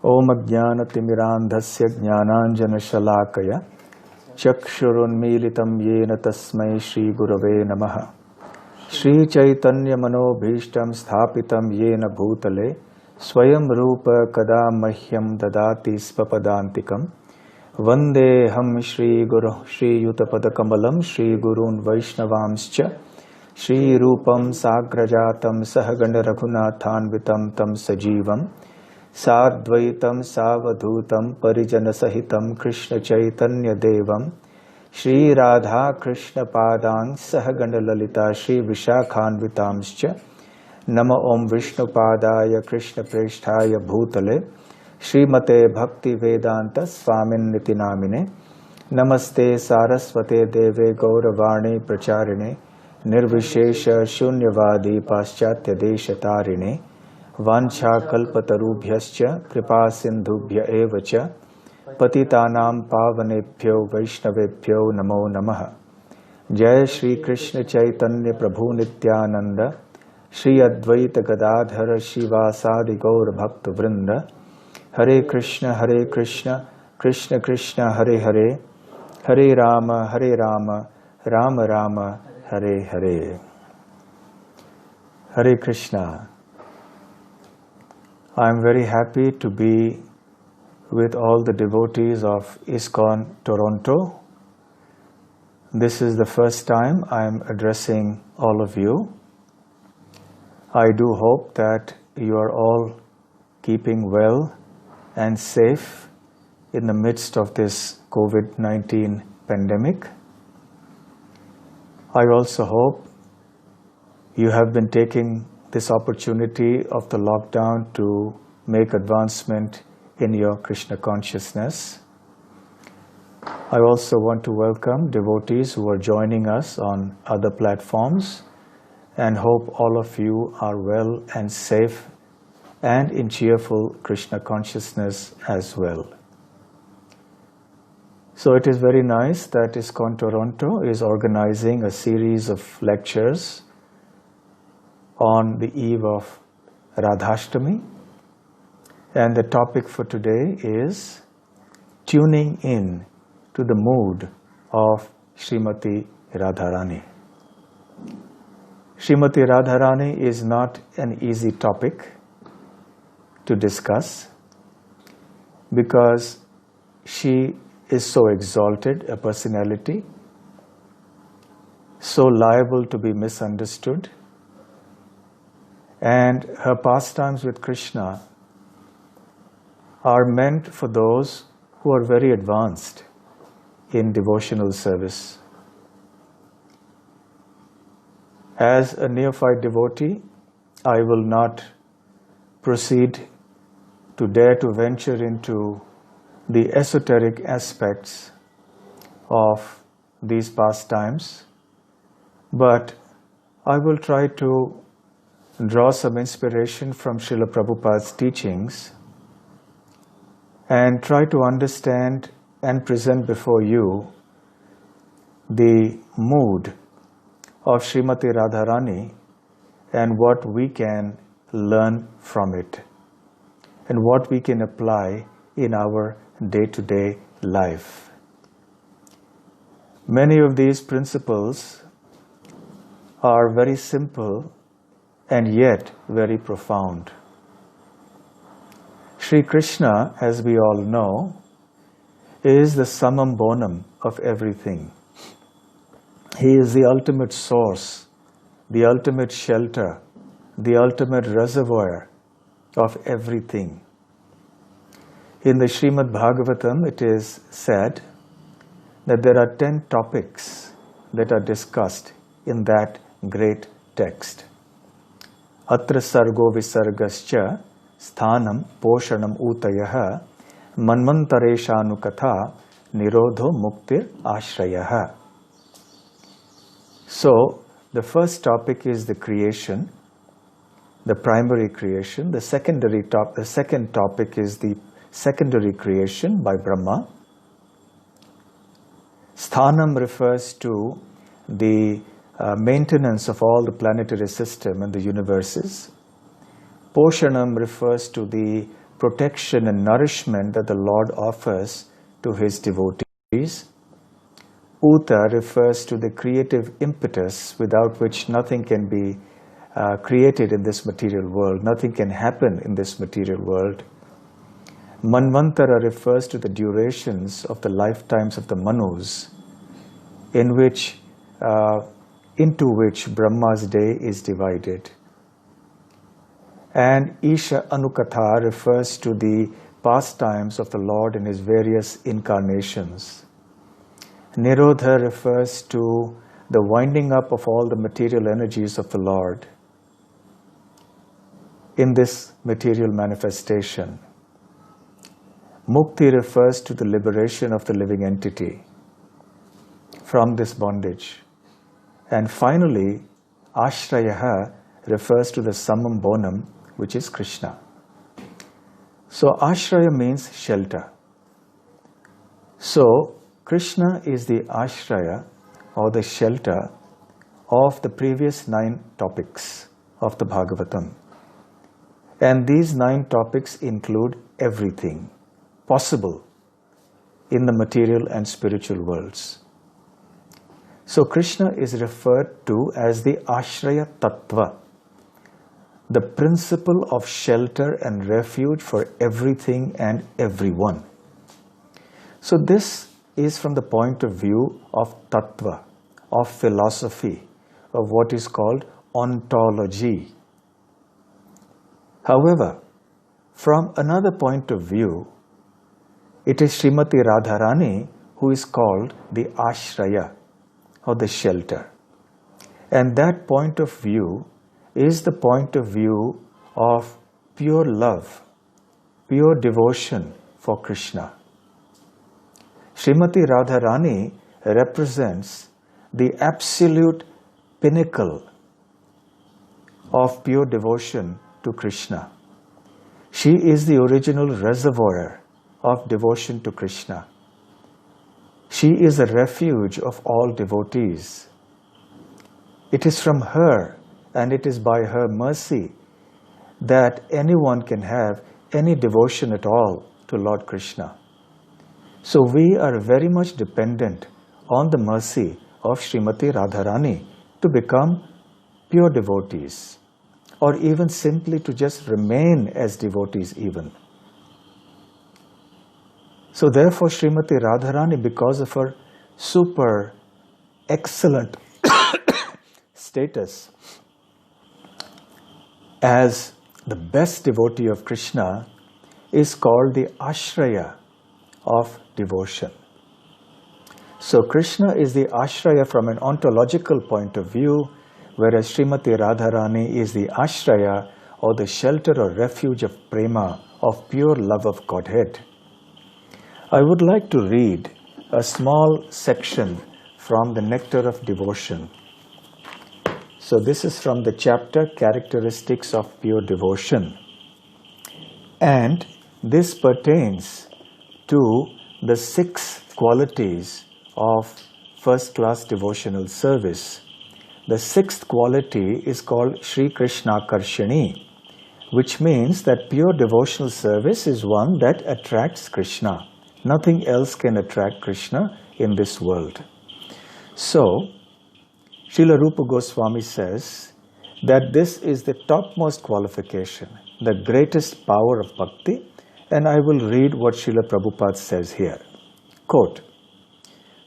Om Ajnanatimirandhasya Jnananjana Shalakaya Chakshurunmilitam Yena Tasmai Shri Gurave Namaha Shri Chaitanya Manobhishtam Sthapitam Yena Bhutale Swayam Rupa Kada Mahyam Dadati Svapadantikam Vandeham Shri Guru Shri Yutapadakamalam Shri Gurun Vaishnavamscha Shri Rupam Sagrajatam Sahagana Raghunathanvitam Tam Sajivam Sadvaitam Savadhutam Parijana Sahitam Krishna Chaitanya Devam Shri Radha Krishna Padang Sahagana Lalita Shri Vishakhanvitamscha Nama Om Vishnu Padaya Krishna Presthaya Bhutale Srimate Bhakti Vedanta Swamin Nitinamine Namaste Saraswate Deve Gauravani Pracharine Nirvishesha Shunyavadi Paschatya Deshatarine Vancha Kalpatarubhyascha Kripa Sindhubhya Evacha Patitanam Pavanebhyo Vaishnavebhyo Namo Namaha Jai Shri Krishna Chaitanya Prabhu Nityananda Shri Advaita Gadadhara Shivasadi Gaur Bhakta Vrinda Hare Krishna Krishna Krishna Hare Hare Hare Rama Rama Rama Hare Hare. Hare Krishna. I am very happy to be with all the devotees of ISKCON Toronto. This is the first time I am addressing all of you. I do hope that you are all keeping well and safe in the midst of this COVID-19 pandemic. I also hope you have been taking this opportunity of the lockdown to make advancement in your Krishna consciousness. I also want to welcome devotees who are joining us on other platforms and hope all of you are well and safe and in cheerful Krishna consciousness as well. So it is very nice that ISKCON Toronto is organizing a series of lectures on the eve of Radhashtami. And the topic for today is tuning in to the mood of Srimati Radharani. Srimati Radharani is not an easy topic to discuss because she is so exalted a personality, so liable to be misunderstood, and her pastimes with Krishna are meant for those who are very advanced in devotional service. As a neophyte devotee, I will not proceed to dare to venture into the esoteric aspects of these pastimes, but I will try to draw some inspiration from Srila Prabhupada's teachings and try to understand and present before you the mood of Srimati Radharani and what we can learn from it and what we can apply in our day-to-day life. Many of these principles are very simple and yet very profound. Sri Krishna, as we all know, is the summum bonum of everything. He is the ultimate source, the ultimate shelter, the ultimate reservoir of everything. In the Srimad Bhagavatam, it is said that there are 10 topics that are discussed in that great text. Atra sargo visargascha sthanam poshanam utayaha manmantareshanukatha nirodho muktir ashrayaha. So, the first topic is the creation, the primary creation. The second topic is the secondary creation by Brahma. Sthanam refers to the maintenance of all the planetary system and the universes. Poshanam refers to the protection and nourishment that the Lord offers to his devotees. Uta refers to the creative impetus without which nothing can be created in this material world, nothing can happen in this material world. Manvantara refers to the durations of the lifetimes of the Manus, into which Brahma's day is divided. And Isha Anukatha refers to the pastimes of the Lord in his various incarnations. Nirodha refers to the winding up of all the material energies of the Lord in this material manifestation. Mukti refers to the liberation of the living entity from this bondage. And finally, Ashraeha refers to the Samam Bonam, which is Krishna. So Ashreya means shelter. So Krishna is the Ashreya or the shelter of the previous 9 topics of the Bhagavatam. And these 9 topics include everything possible in the material and spiritual worlds. So Krishna is referred to as the Ashreya Tattva, the principle of shelter and refuge for everything and everyone. So this is from the point of view of Tattva, of philosophy, of what is called ontology. However, from another point of view, it is Srimati Radharani who is called the Ashreya, or the shelter. And that point of view is the point of view of pure love, pure devotion for Krishna. Srimati Radharani represents the absolute pinnacle of pure devotion to Krishna. She is the original reservoir of devotion to Krishna. She is the refuge of all devotees. It is from her and it is by her mercy that anyone can have any devotion at all to Lord Krishna. So we are very much dependent on the mercy of Srimati Radharani to become pure devotees, or even simply to just remain as devotees even. So therefore Srimati Radharani, because of her super excellent status as the best devotee of Krishna, is called the Ashreya of Devotion. So Krishna is the Ashreya from an ontological point of view, whereas Srimati Radharani is the Ashreya, or the shelter or refuge of prema, of pure love of Godhead. I would like to read a small section from the Nectar of Devotion. So this is from the chapter Characteristics of Pure Devotion. And this pertains to the 6 qualities of first-class devotional service. The 6th quality is called Shri Krishna Karshani, which means that pure devotional service is one that attracts Krishna. Nothing else can attract Krishna in this world. So, Srila Rupa Goswami says that this is the topmost qualification, the greatest power of bhakti, and I will read what Srila Prabhupada says here. Quote,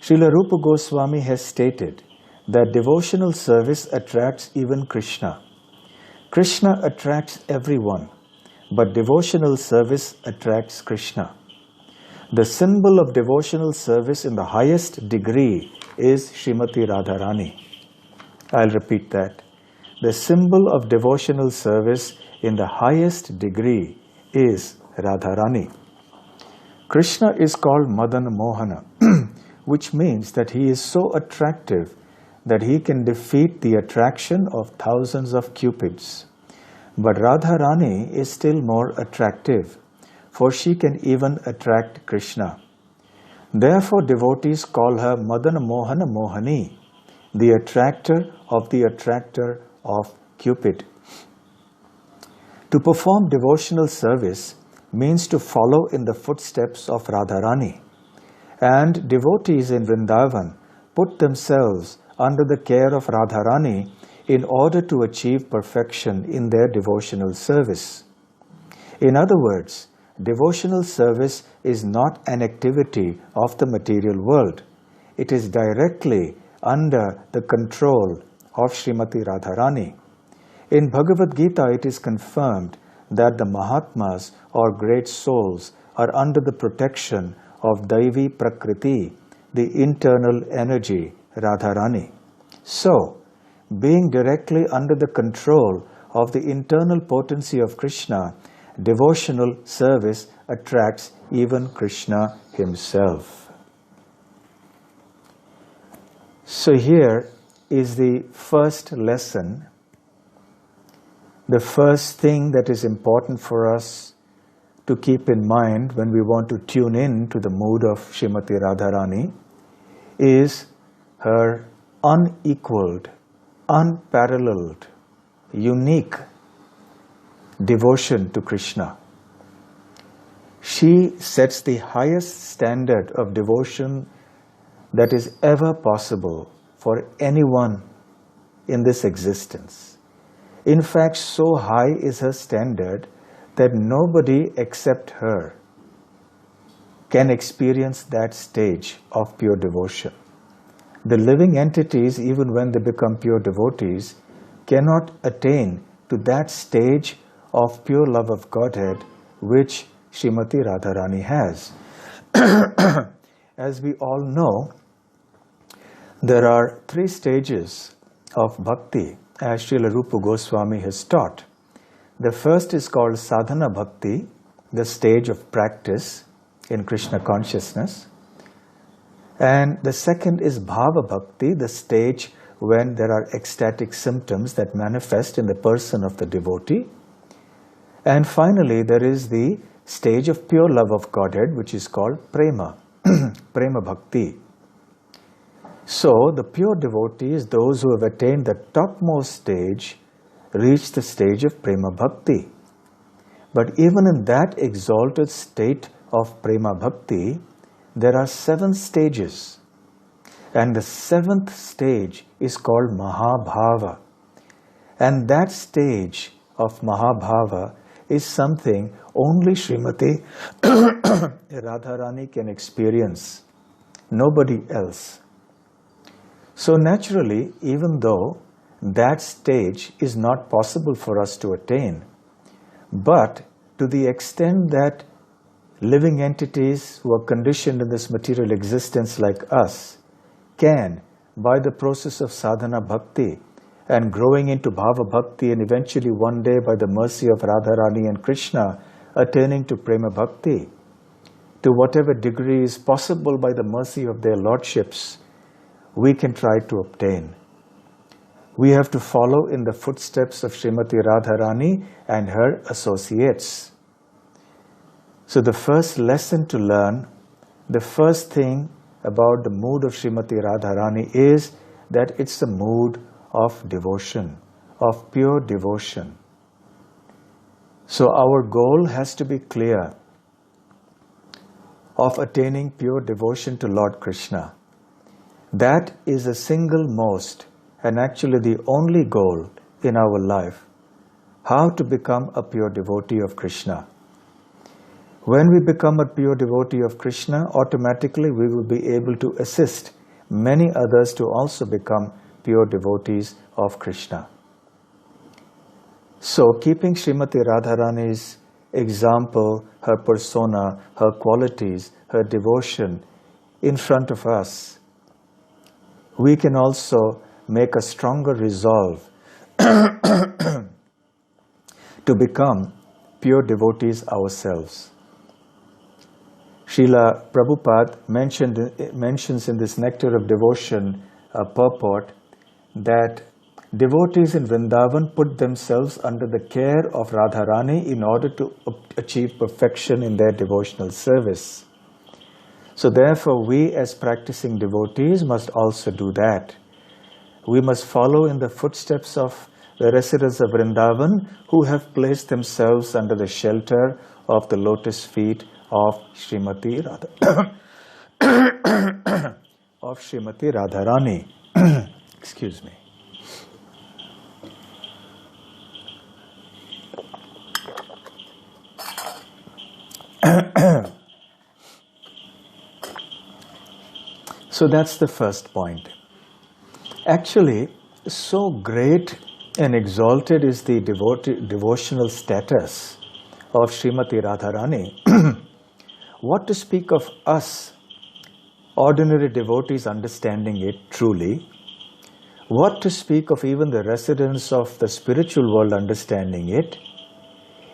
Srila Rupa Goswami has stated that devotional service attracts even Krishna. Krishna attracts everyone, but devotional service attracts Krishna. The symbol of devotional service in the highest degree is Srimati Radharani. I'll repeat that. The symbol of devotional service in the highest degree is Radharani. Krishna is called Madana Mohana, which means that he is so attractive that he can defeat the attraction of thousands of cupids. But Radharani is still more attractive, for she can even attract Krishna. Therefore, devotees call her Madana Mohana Mohani, the attractor of Cupid. To perform devotional service, means to follow in the footsteps of Radharani. And devotees in Vrindavan put themselves under the care of Radharani in order to achieve perfection in their devotional service. In other words, devotional service is not an activity of the material world. It is directly under the control of Srimati Radharani. In Bhagavad Gita, it is confirmed that the Mahatmas or great souls are under the protection of Daivi Prakriti, the internal energy, Radharani. So, being directly under the control of the internal potency of Krishna, devotional service attracts even Krishna himself. So here is the first lesson, the first thing that is important for us to keep in mind when we want to tune in to the mood of Srimati Radharani is her unequaled, unparalleled, unique devotion to Krishna. She sets the highest standard of devotion that is ever possible for anyone in this existence. In fact, so high is her standard that nobody except her can experience that stage of pure devotion. The living entities, even when they become pure devotees, cannot attain to that stage of pure love of Godhead which Srimati Radharani has. As we all know, there are 3 stages of bhakti, as Srila Rupa Goswami has taught. The first is called sadhana bhakti, the stage of practice in Krishna consciousness. And the second is bhava bhakti, the stage when there are ecstatic symptoms that manifest in the person of the devotee. And finally, there is the stage of pure love of Godhead, which is called prema, prema bhakti. So, the pure devotees, those who have attained the topmost stage, reach the stage of prema bhakti. But even in that exalted state of prema bhakti, there are 7 stages. And the 7th stage is called Mahabhava. And that stage of Mahabhava is something only Srimati Radharani can experience, nobody else. So naturally, even though that stage is not possible for us to attain, but to the extent that living entities who are conditioned in this material existence like us can, by the process of sadhana bhakti and growing into bhava bhakti, and eventually one day by the mercy of Radharani and Krishna attaining to prema bhakti, to whatever degree is possible by the mercy of their lordships, we can try to obtain. We have to follow in the footsteps of Srimati Radharani and her associates. So the first lesson to learn, the first thing about the mood of Srimati Radharani is that it's a mood of devotion, of pure devotion. So our goal has to be clear of attaining pure devotion to Lord Krishna. That is the single most and actually the only goal in our life, how to become a pure devotee of Krishna. When we become a pure devotee of Krishna, automatically we will be able to assist many others to also become pure devotees of Krishna. So, keeping Srimati Radharani's example, her persona, her qualities, her devotion in front of us, we can also make a stronger resolve to become pure devotees ourselves. Srila Prabhupada mentions in this Nectar of Devotion purport that devotees in Vrindavan put themselves under the care of Radharani in order to achieve perfection in their devotional service. So therefore, we as practicing devotees must also do that. We must follow in the footsteps of the residents of Vrindavan who have placed themselves under the shelter of the lotus feet of Srimati of Srimati Radharani. Excuse me. So that's the first point. Actually, so great and exalted is the devotional status of Srimati Radharani. What to speak of us, ordinary devotees understanding it truly? What to speak of even the residents of the spiritual world understanding it?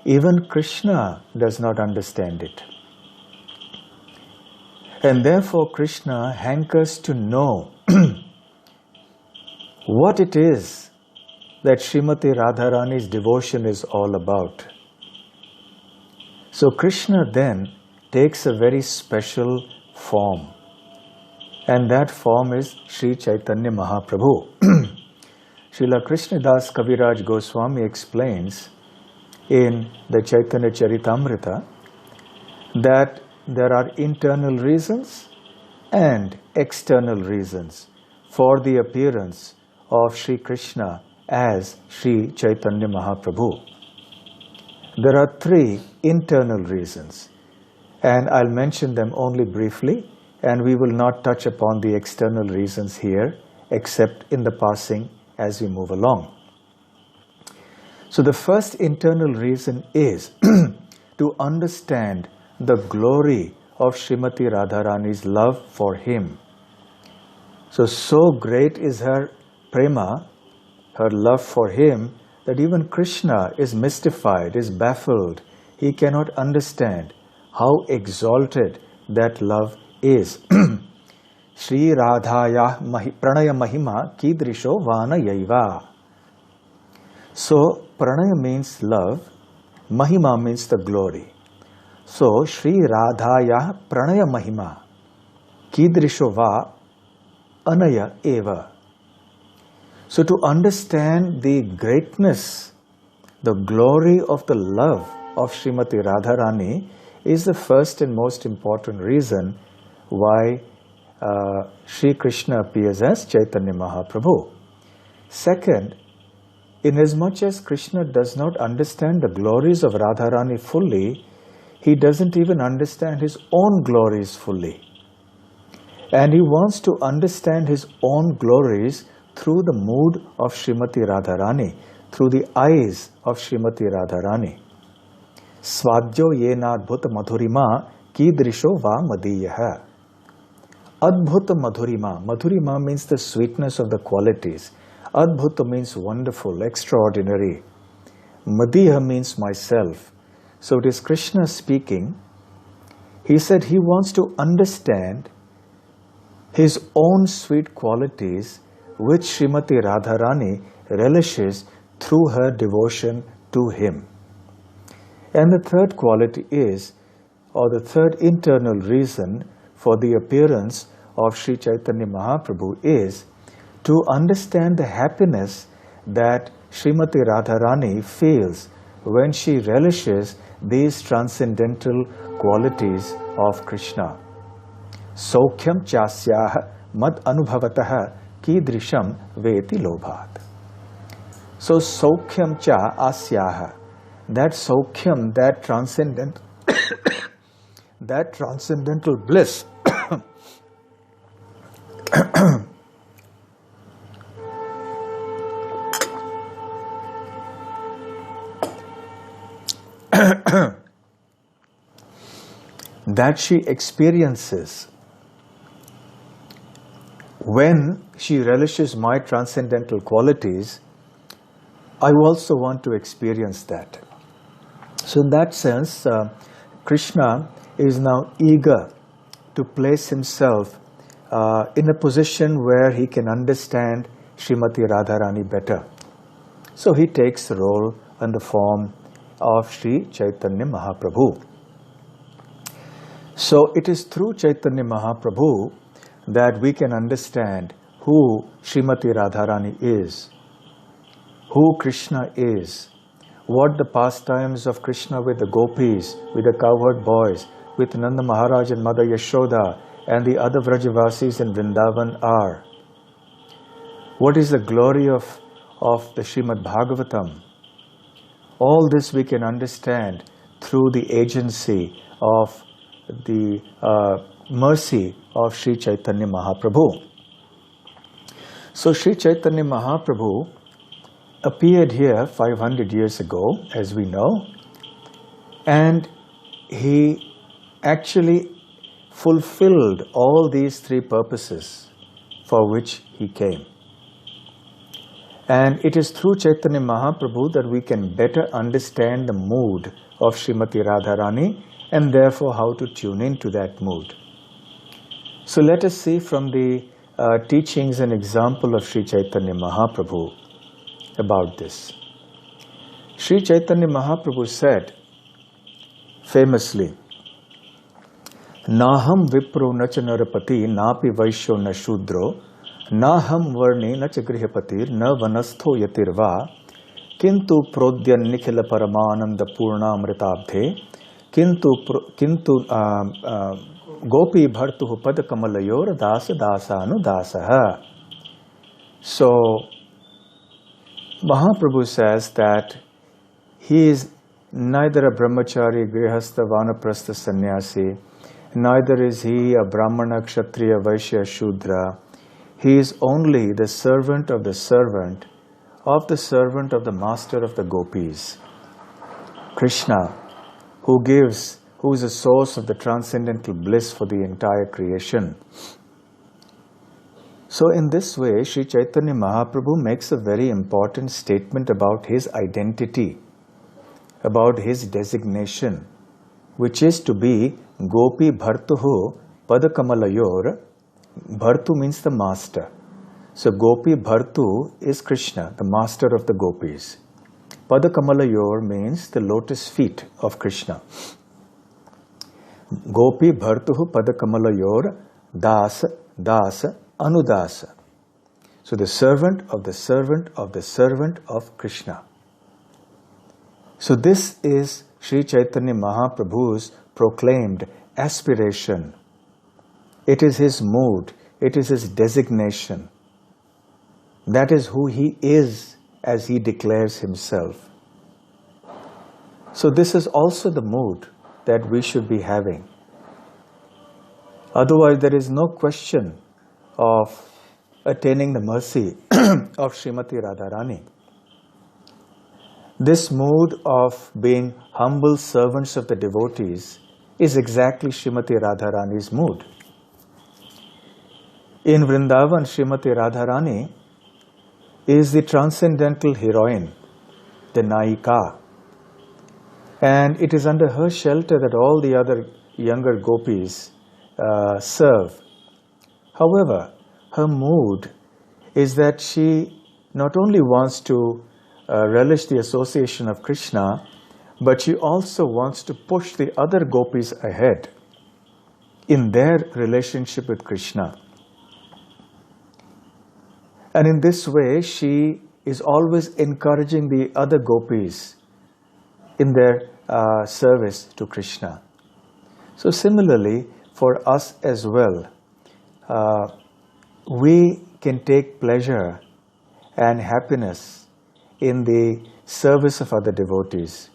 Even Krishna does not understand it. And therefore Krishna hankers to know what it is that Srimati Radharani's devotion is all about. So Krishna then takes a very special form, and that form is Sri Caitanya Mahaprabhu. Srila Krishnadas Kaviraj Goswami explains in the Chaitanya Charitamrita that there are internal reasons and external reasons for the appearance of Sri Krishna as Sri Chaitanya Mahaprabhu. There are three internal reasons, and I'll mention them only briefly, and we will not touch upon the external reasons here except in the passing as we move along. So the first internal reason is to understand the glory of Srimati Radharani's love for him. So great is her prema, her love for him, that even Krishna is mystified, is baffled. He cannot understand how exalted that love is. Shri Radhaya Pranaya Mahima Kidrisho Vana Yaiva. So Pranaya means love, Mahima means the glory. So Shri Radhaya Pranaya Mahima Kidrisho Va Anaya Eva. So to understand the greatness, the glory of the love of Srimati Radharani is the first and most important reason why Sri Krishna appears as Chaitanya Mahaprabhu. Second, inasmuch as Krishna does not understand the glories of Radharani fully, he doesn't even understand his own glories fully. And he wants to understand his own glories through the mood of Srimati Radharani, through the eyes of Srimati Radharani. Svadjo yena adbhuta madhurima kidrisho va madiyaha. Adbhuta madhurima. Madhurima means the sweetness of the qualities. Adbhuta means wonderful, extraordinary. Madiha means myself. So it is Krishna speaking. He said he wants to understand his own sweet qualities which Srimati Radharani relishes through her devotion to him. And the third quality is, or the third internal reason for the appearance of Sri Chaitanya Mahaprabhu is to understand the happiness that Srimati Radharani feels when she relishes these transcendental qualities of Krishna. Saukhyam chasyaha mad anubhavataha kidrisham veti lobhat. So Saukhyam cha asyaha, that Saukhyam, that transcendental bliss that she experiences when she relishes my transcendental qualities, I also want to experience that. So in that sense, Krishna is now eager to place himself in a position where he can understand Srimati Radharani better. So he takes the role and the form of Sri Chaitanya Mahaprabhu. So it is through Chaitanya Mahaprabhu that we can understand who Srimati Radharani is, who Krishna is, what the pastimes of Krishna with the gopis, with the cowherd boys, with Nanda Maharaj and Mother Yashoda and the other Vrajavasis in Vrindavan are. What is the glory of the Srimad Bhagavatam? All this we can understand through the agency of the mercy of Sri Chaitanya Mahaprabhu. So Sri Chaitanya Mahaprabhu appeared here 500 years ago, as we know, and he actually fulfilled all these three purposes for which he came. And it is through Chaitanya Mahaprabhu that we can better understand the mood of Srimati Radharani and therefore how to tune into that mood. So let us see from the teachings and example of Sri Chaitanya Mahaprabhu about this. Sri Chaitanya Mahaprabhu said famously, Naham vipro nacha narapati napi vaishyo na shudro Naham varne na chagrihapatir na vanastho yatirva kintu prodyan nikhila paramananda purna amritabdhe kintu gopi bhartuhu padakamalayur dasa dasa anudasaha. So Mahaprabhu says that he is neither a brahmachari, grihastha, vanaprastha, sannyasi, neither is he a brahmana, kshatriya, vaishya, shudra. He is only the servant of the servant of the master of the gopis, Krishna, who is the source of the transcendental bliss for the entire creation. So in this way, Sri Chaitanya Mahaprabhu makes a very important statement about his identity, about his designation, which is to be Gopi Bhartuhu Padakamalayur. Bhartu means the master. So Gopi Bhartu is Krishna, the master of the gopis. Padakamalayur means the lotus feet of Krishna. Gopi Bhartuhu Padakamalayur Das Das Anudasa. So the servant of the servant of the servant of Krishna. So this is Sri Chaitanya Mahaprabhu's proclaimed aspiration. It is his mood, it is his designation. That is who he is as he declares himself. So this is also the mood that we should be having. Otherwise there is no question of attaining the mercy of Srimati Radharani. This mood of being humble servants of the devotees is exactly Srimati Radharani's mood. In Vrindavan, Srimati Radharani is the transcendental heroine, the Nayika. And it is under her shelter that all the other younger gopis serve. However, her mood is that she not only wants to relish the association of Krishna, but she also wants to push the other gopis ahead in their relationship with Krishna. And in this way, she is always encouraging the other gopis in their service to Krishna. So similarly, for us as well, we can take pleasure and happiness in the service of other devotees.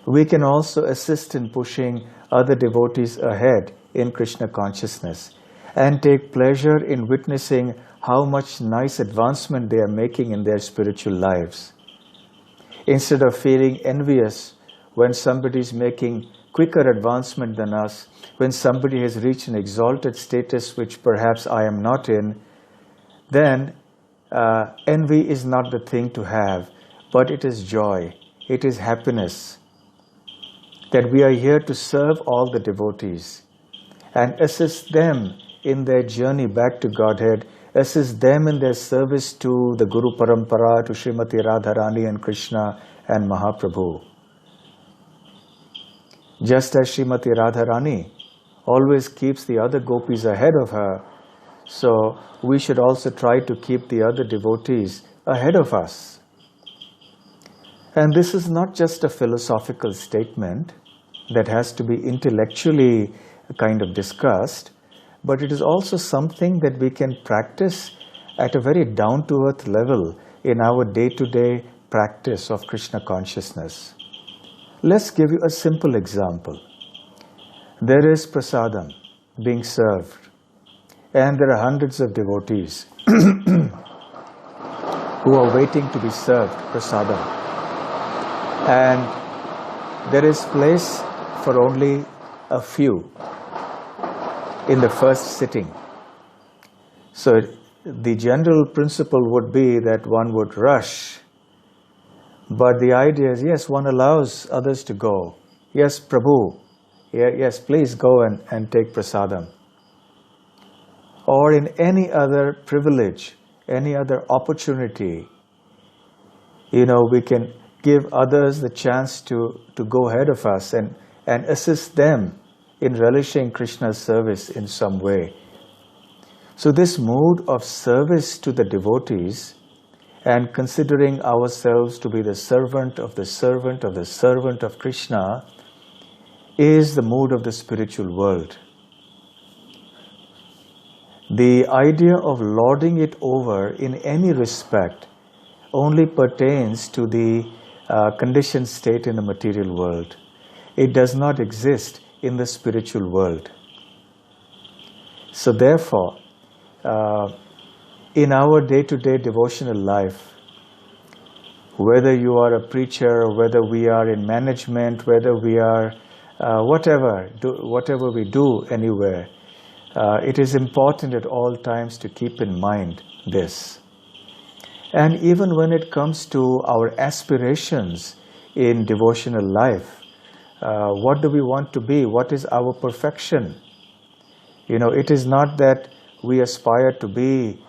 We can also assist in pushing other devotees ahead in Krishna consciousness and take pleasure in witnessing how much nice advancement they are making in their spiritual lives. Instead of feeling envious when somebody is making quicker advancement than us, when somebody has reached an exalted status which perhaps I am not in, then envy is not the thing to have, but it is joy, it is happiness, that we are here to serve all the devotees and assist them in their journey back to Godhead, assist them in their service to the Guru Parampara, to Srimati Radharani and Krishna and Mahaprabhu. Just as Srimati Radharani always keeps the other gopis ahead of her, so we should also try to keep the other devotees ahead of us. And this is not just a philosophical statement that has to be intellectually kind of discussed, but it is also something that we can practice at a very down-to-earth level in our day-to-day practice of Krishna consciousness. Let's give you a simple example. There is prasadam being served, and there are hundreds of devotees who are waiting to be served prasadam. And there is place for only a few in the first sitting. So the general principle would be that one would rush, but the idea is, yes, one allows others to go. Yes, Prabhu, yes, please go and take prasadam. Or in any other privilege, any other opportunity, we can give others the chance to go ahead of us and assist them in relishing Krishna's service in some way. So this mood of service to the devotees and considering ourselves to be the servant of the servant of the servant of Krishna is the mood of the spiritual world. The idea of lording it over in any respect only pertains to the conditioned state in the material world. It does not exist in the spiritual world. So therefore, in our day-to-day devotional life, whether you are a preacher, or whether we are in management, whether we are whatever we do anywhere, it is important at all times to keep in mind this. And even when it comes to our aspirations in devotional life, what do we want to be? What is our perfection? It is not that we aspire to be,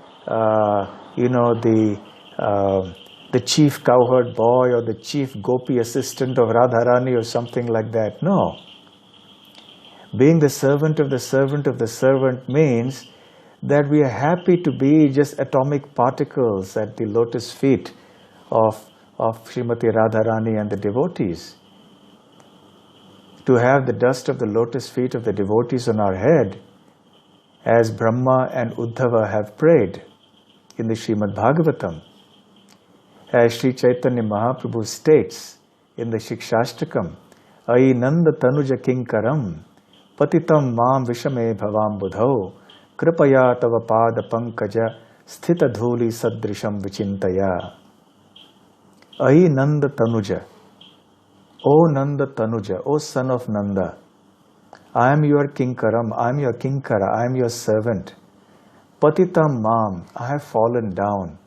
the chief cowherd boy or the chief gopi assistant of Radharani or something like that. No. Being the servant of the servant of the servant means that we are happy to be just atomic particles at the lotus feet of Srimati Radharani and the devotees. To have the dust of the lotus feet of the devotees on our head, as Brahma and Uddhava have prayed in the Srimad Bhagavatam. As Sri Caitanya Mahaprabhu states in the Shikshashtakam, Ai Nanda Tanuja Kinkaram, Patitam Mam Vishame Bhavam Budhau, Kripaya Tava Pada Pankaja, Sthita Dhuli Sadrisham Vichintaya. Ai Nanda Tanuja, O Nanda Tanuja, O son of Nanda, I am your Kinkaram, I am your Kinkara, I am your servant. Patitam Mam, I have fallen down.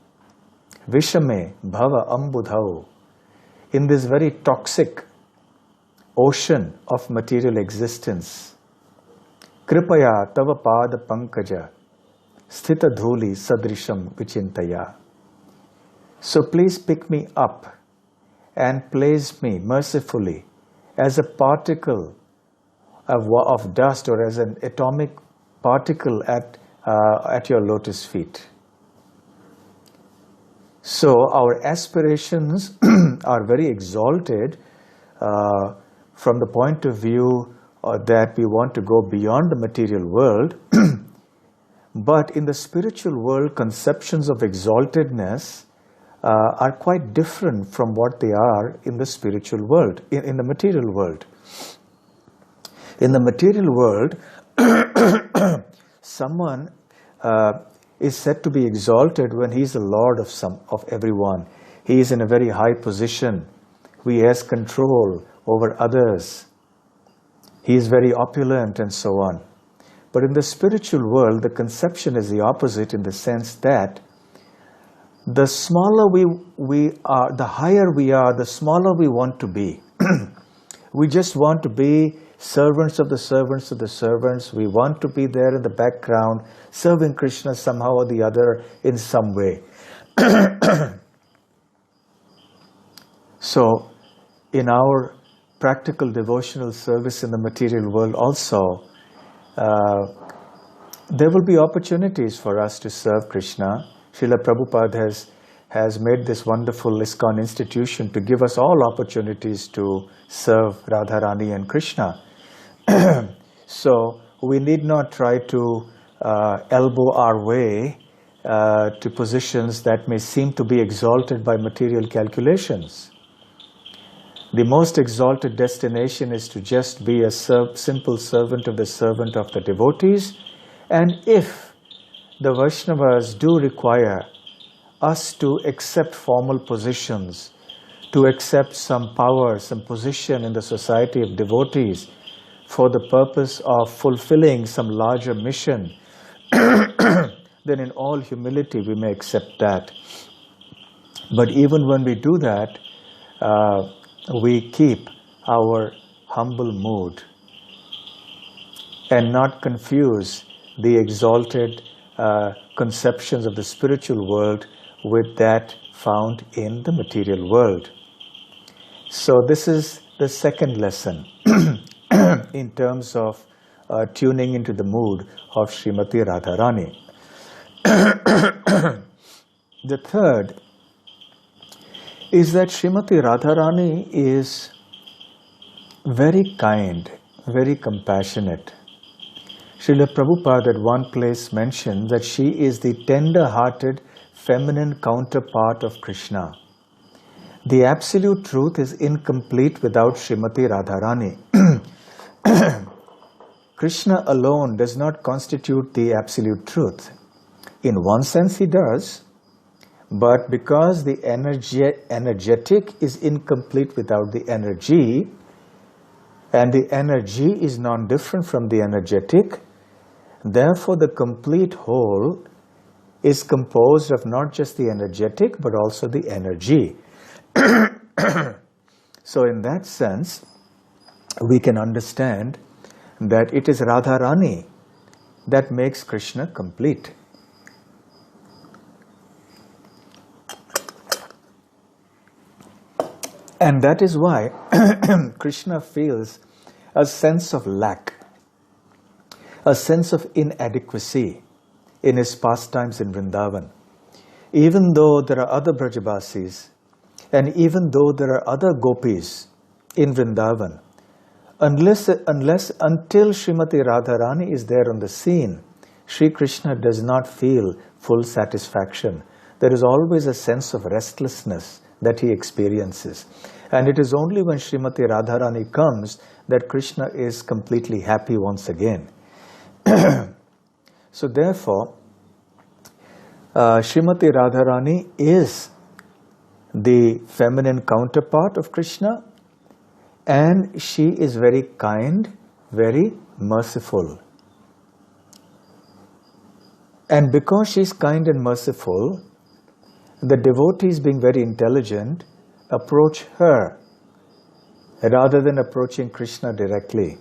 Vishame Bhava Ambudhau, in this very toxic ocean of material existence. Kripaya Tava Pada Pankaja, Sthita Dhuli Sadrisham Vichintaya. So please pick me up and place me mercifully as a particle of dust or as an atomic particle at your lotus feet. So our aspirations are very exalted from the point of view that we want to go beyond the material world. But in the spiritual world, conceptions of exaltedness are quite different from what they are in the spiritual world, in the material world. In the material world, someone is said to be exalted when he is the lord of everyone. He is in a very high position. He has control over others. He is very opulent and so on. But in the spiritual world, the conception is the opposite in the sense that the smaller we are, the higher we are, the smaller we want to be. We just want to be servants of the servants of the servants. We want to be there in the background, serving Krishna somehow or the other in some way. So, in our practical devotional service in the material world also, there will be opportunities for us to serve Krishna. Srila Prabhupada has made this wonderful ISKCON institution to give us all opportunities to serve Radharani and Krishna. So we need not try to elbow our way to positions that may seem to be exalted by material calculations. The most exalted destination is to just be a simple servant of the devotees. And if the Vaishnavas do require us to accept formal positions, to accept some power, some position in the society of devotees for the purpose of fulfilling some larger mission, then in all humility we may accept that. But even when we do that, we keep our humble mood and not confuse the exalted conceptions of the spiritual world with that found in the material world. So this is the second lesson in terms of tuning into the mood of Srimati Radharani. The third is that Srimati Radharani is very kind, very compassionate. Srila Prabhupada at one place mentioned that she is the tender-hearted feminine counterpart of Krishna. The absolute truth is incomplete without Srimati Radharani. Krishna alone does not constitute the absolute truth. In one sense he does, but because the energetic is incomplete without the energy, and the energy is non-different from the energetic, therefore the complete whole is composed of not just the energetic but also the energy. So in that sense, we can understand that it is Radharani that makes Krishna complete. And that is why Krishna feels a sense of lack, a sense of inadequacy in his pastimes in Vrindavan. Even though there are other Brajabasis, and even though there are other gopis in Vrindavan, until Srimati Radharani is there on the scene, Sri Krishna does not feel full satisfaction. There is always a sense of restlessness that he experiences. And it is only when Srimati Radharani comes that Krishna is completely happy once again. So therefore, Srimati Radharani is the feminine counterpart of Krishna, and she is very kind, very merciful. And because she is kind and merciful, the devotees, being very intelligent, approach her rather than approaching Krishna directly,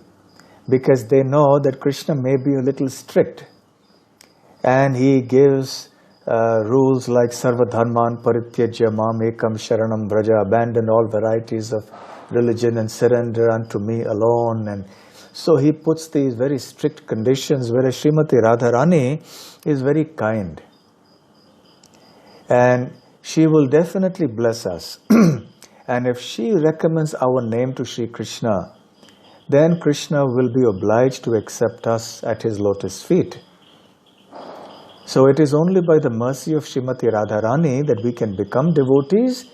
because they know that Krishna may be a little strict, and he gives rules like Sarva Dharman Parityajya Mam Ekam Sharanam Vraja, abandon all varieties of religion and surrender unto me alone. And so he puts these very strict conditions, whereas Srimati Radharani is very kind. And she will definitely bless us. And if she recommends our name to Sri Krishna, then Krishna will be obliged to accept us at his lotus feet. So it is only by the mercy of Srimati Radharani that we can become devotees,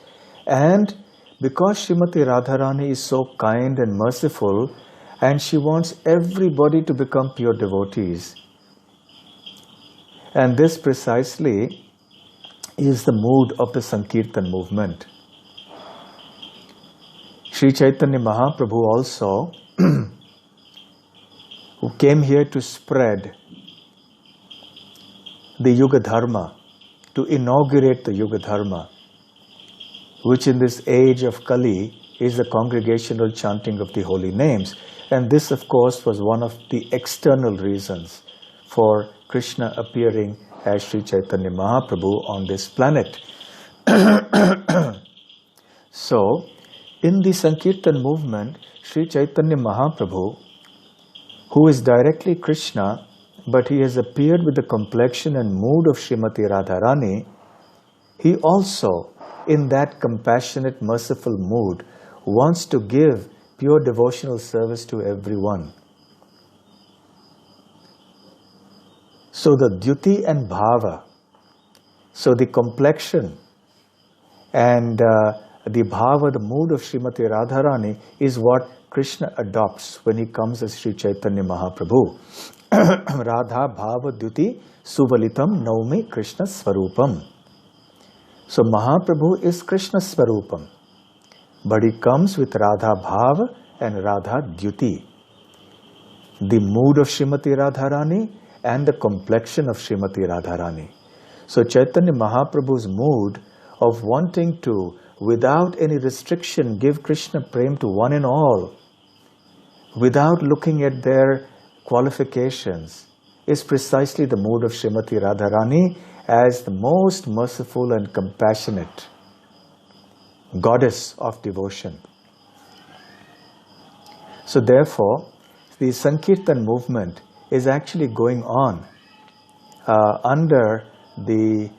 and because Srimati Radharani is so kind and merciful, and she wants everybody to become pure devotees. And this precisely is the mood of the Sankirtan movement. Sri Caitanya Mahaprabhu also, who came here to spread the Yuga Dharma, to inaugurate the Yuga Dharma, which in this age of Kali is the congregational chanting of the holy names. And this, of course, was one of the external reasons for Krishna appearing as Sri Caitanya Mahaprabhu on this planet. So, in the Sankirtan movement, Sri Caitanya Mahaprabhu, who is directly Krishna, but he has appeared with the complexion and mood of Srimati Radharani, he also, in that compassionate, merciful mood, wants to give pure devotional service to everyone. So the Dyuti and Bhava, so the complexion and the Bhava, the mood of Srimati Radharani, is what Krishna adopts when he comes as Sri Caitanya Mahaprabhu. Radha Bhava Dyuti Suvalitam Naumi Krishna Swarupam. So Mahaprabhu is Krishna Swarupam, but he comes with Radha Bhava and Radha Dyuti. The mood of Srimati Radharani and the complexion of Srimati Radharani. So Chaitanya Mahaprabhu's mood of wanting to, without any restriction, give Krishna prem to one and all, without looking at their qualifications, is precisely the mood of Srimati Radharani as the most merciful and compassionate goddess of devotion. So therefore, the Sankirtan movement is actually going on under the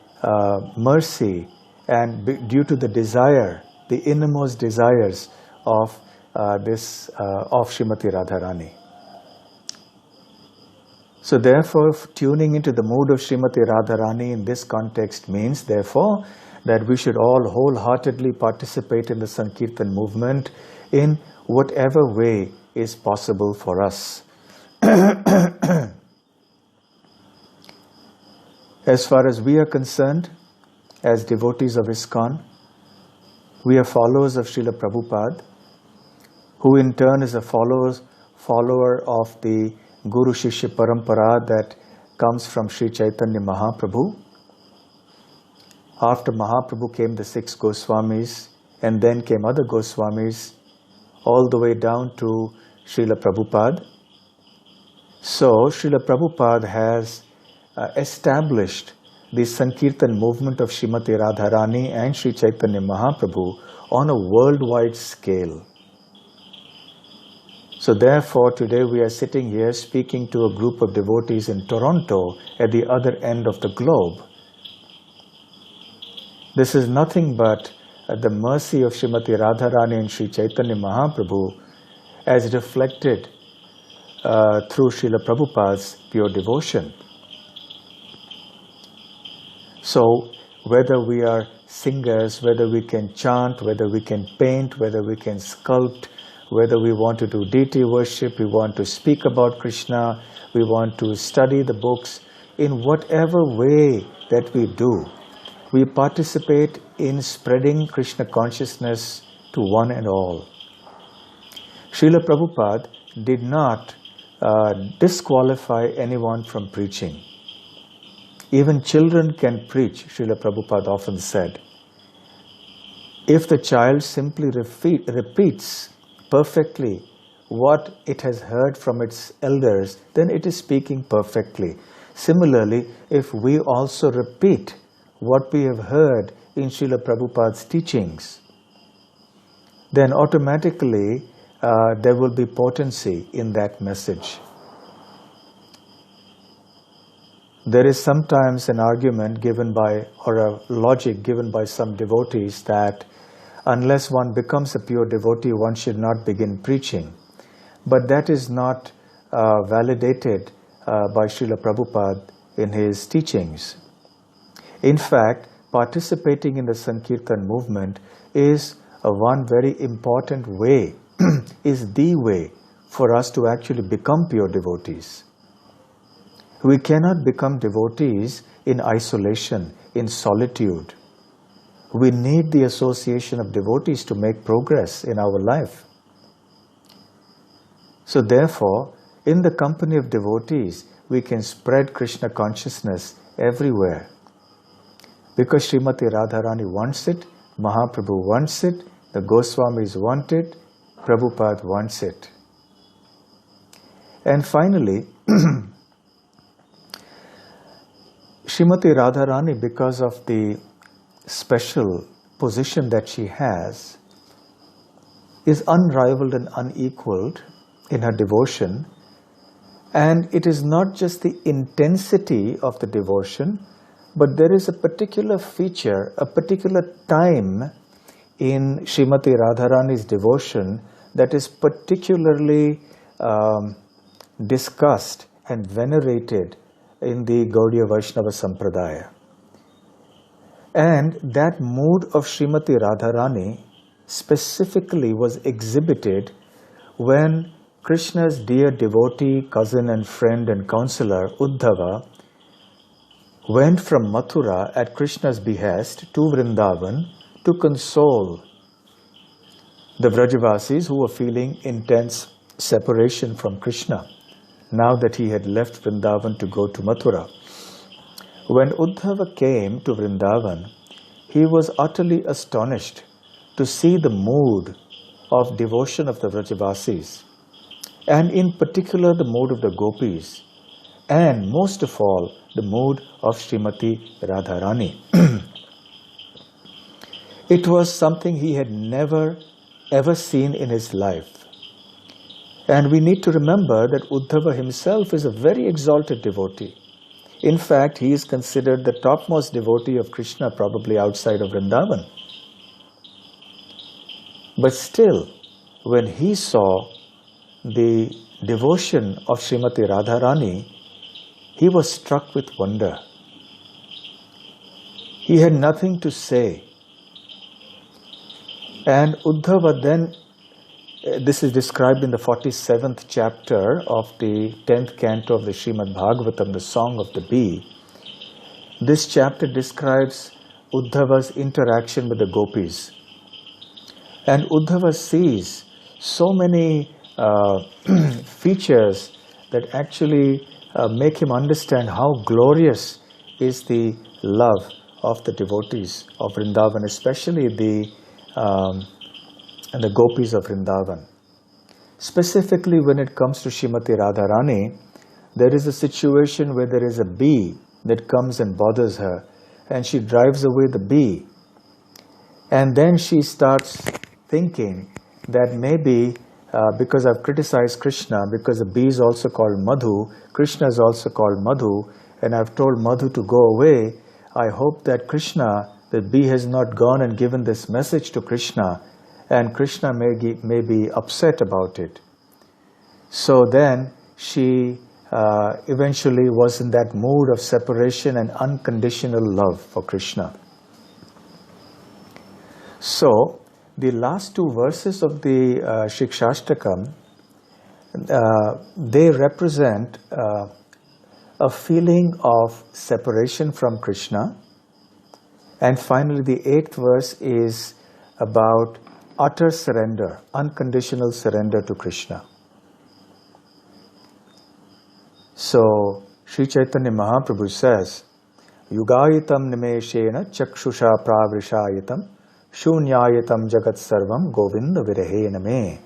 mercy and due to the desire, the innermost desires of Srimati Radharani. So therefore, tuning into the mood of Srimati Radharani in this context means, therefore, that we should all wholeheartedly participate in the Sankirtan movement in whatever way is possible for us. As far as we are concerned, as devotees of ISKCON, we are followers of Srila Prabhupada, who in turn is a follower of the Guru Shishya Parampara that comes from Sri Caitanya Mahaprabhu. After Mahaprabhu came the 6 Goswamis, and then came other Goswamis, all the way down to Srila Prabhupada. So Srila Prabhupada has established the Sankirtan movement of Srimati Radharani and Sri Chaitanya Mahaprabhu on a worldwide scale. So therefore, today we are sitting here speaking to a group of devotees in Toronto at the other end of the globe. This is nothing but the mercy of Srimati Radharani and Sri Chaitanya Mahaprabhu as reflected through Srila Prabhupada's pure devotion. So whether we are singers, whether we can chant, whether we can paint, whether we can sculpt, whether we want to do deity worship, we want to speak about Krishna, we want to study the books, in whatever way that we do, we participate in spreading Krishna consciousness to one and all. Srila Prabhupada did not disqualify anyone from preaching. Even children can preach, Srila Prabhupada often said. If the child simply repeats perfectly what it has heard from its elders, then it is speaking perfectly. Similarly, if we also repeat what we have heard in Srila Prabhupada's teachings, then automatically there will be potency in that message. There is sometimes an argument given by, or a logic given by some devotees that unless one becomes a pure devotee, one should not begin preaching. But that is not validated by Srila Prabhupada in his teachings. In fact, participating in the Sankirtan movement is one very important way, is the way for us to actually become pure devotees. We cannot become devotees in isolation, in solitude. We need the association of devotees to make progress in our life. So therefore, in the company of devotees, we can spread Krishna consciousness everywhere. Because Srimati Radharani wants it, Mahaprabhu wants it, the Goswamis want it, Prabhupada wants it. And finally, Srimati Radharani, because of the special position that she has, is unrivaled and unequaled in her devotion. And it is not just the intensity of the devotion, But there is a particular feature, a particular time in Srimati Radharani's devotion that is particularly discussed and venerated in the Gaudiya Vaishnava Sampradaya. And that mood of Srimati Radharani specifically was exhibited when Krishna's dear devotee, cousin and friend and counselor Uddhava went from Mathura at Krishna's behest to Vrindavan to console the Vrajavasis who were feeling intense separation from Krishna now that he had left Vrindavan to go to Mathura. When Uddhava came to Vrindavan, he was utterly astonished to see the mood of devotion of the Vrajavasis, and in particular the mood of the gopis, and most of all the mood of Srimati Radharani. It was something he had never ever seen in his life. And we need to remember that Uddhava himself is a very exalted devotee. In fact, he is considered the topmost devotee of Krishna probably outside of Vrindavan. But still, when he saw the devotion of Srimati Radharani, he was struck with wonder. He had nothing to say. And Uddhava then, this is described in the 47th chapter of the 10th canto of the Srimad Bhagavatam, the Song of the Bee. This chapter describes Uddhava's interaction with the gopis. And Uddhava sees so many features that actually make him understand how glorious is the love of the devotees of Vrindavan, especially the gopis of Vrindavan. Specifically when it comes to Srimati Radharani, there is a situation where there is a bee that comes and bothers her, and she drives away the bee. And then she starts thinking that maybe because I've criticized Krishna, because the bee is also called Madhu, Krishna is also called Madhu, and I've told Madhu to go away, I hope that Krishna, the bee has not gone and given this message to Krishna, and Krishna may be upset about it. So then she eventually was in that mood of separation and unconditional love for Krishna. So the last two verses of the Shikshashtakam, they represent a feeling of separation from Krishna. And finally the 8th verse is about utter surrender, unconditional surrender to Krishna. So Sri Caitanya Mahaprabhu says, Yugayitam nimeshena chakshusha pravrishayitam shunyayitam jagat sarvam govinda virahena me.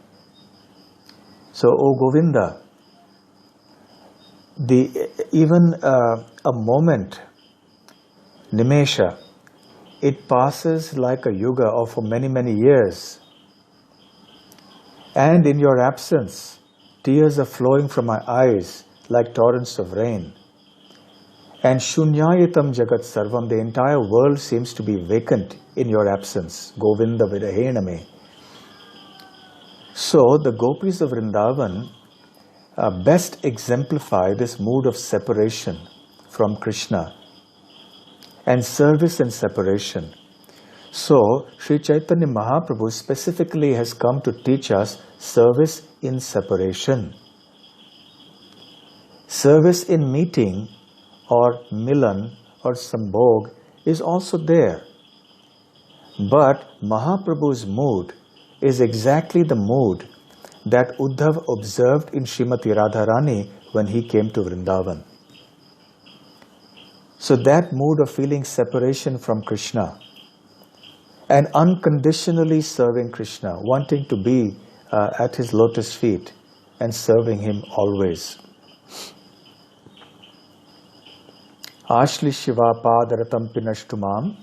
So, O Govinda, even a moment, nimesha, it passes like a yuga or for many, many years. And in your absence, tears are flowing from my eyes like torrents of rain. And shunyayitam jagat sarvam, the entire world seems to be vacant in your absence. Govinda virahena me. So the gopis of Vrindavan best exemplify this mood of separation from Krishna and service and separation. So Sri Chaitanya Mahaprabhu specifically has come to teach us service in separation. Service in meeting or milan or sambhog is also there. But Mahaprabhu's mood is exactly the mood that Uddhava observed in Srimati Radharani when he came to Vrindavan. So that mood of feeling separation from Krishna and unconditionally serving Krishna, wanting to be at his lotus feet and serving him always. Ashli Shiva Padaratam Pinashtumam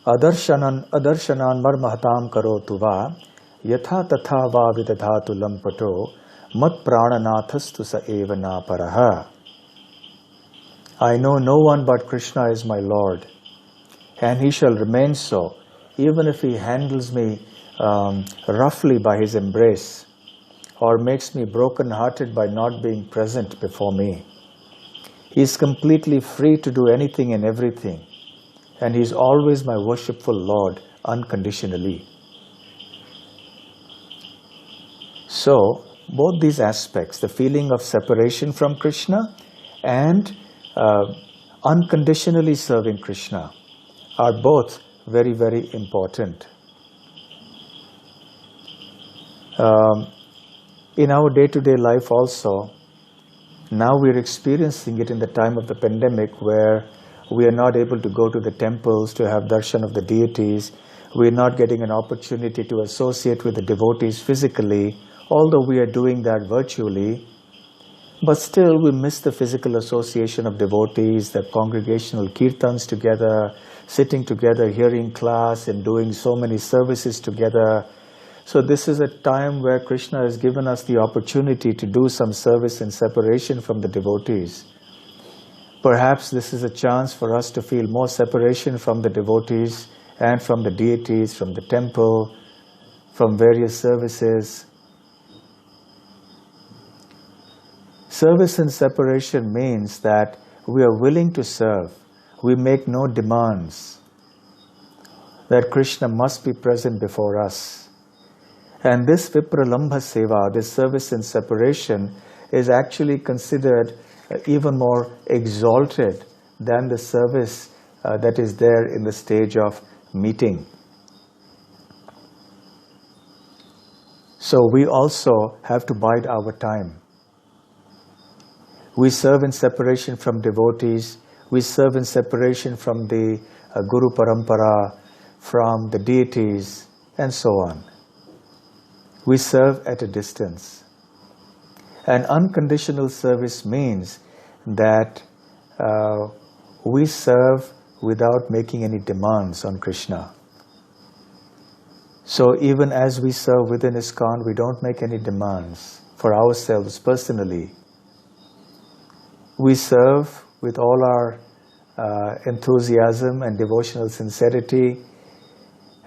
Adarshanan Marmahatam Karotu Va Yatha Tatha Va Vidadhatu Lampato Mat Prananathastu Sa Evana Paraha. I know no one but Krishna is my Lord, and he shall remain so, even if he handles me roughly by his embrace, or makes me broken-hearted by not being present before me. He is completely free to do anything and everything, and he is always my worshipful Lord unconditionally. So, both these aspects, the feeling of separation from Krishna and unconditionally serving Krishna, are both very, very important. In our day-to-day life also, now we're experiencing it in the time of the pandemic, where we are not able to go to the temples to have darshan of the deities. We're not getting an opportunity to associate with the devotees physically, although we are doing that virtually. But still we miss the physical association of devotees, the congregational kirtans together, sitting together, hearing class and doing so many services together. So this is a time where Krishna has given us the opportunity to do some service in separation from the devotees. Perhaps this is a chance for us to feel more separation from the devotees and from the deities, from the temple, from various services. Service in separation means that we are willing to serve. We make no demands that Krishna must be present before us. And this Vipralambha Seva, this service in separation, is actually considered even more exalted than the service that is there in the stage of meeting. So we also have to bide our time. We serve in separation from devotees, we serve in separation from the Guru Parampara, from the deities, and so on. We serve at a distance. And unconditional service means that we serve without making any demands on Krishna. So even as we serve within ISKCON, we don't make any demands for ourselves personally. We serve with all our enthusiasm and devotional sincerity,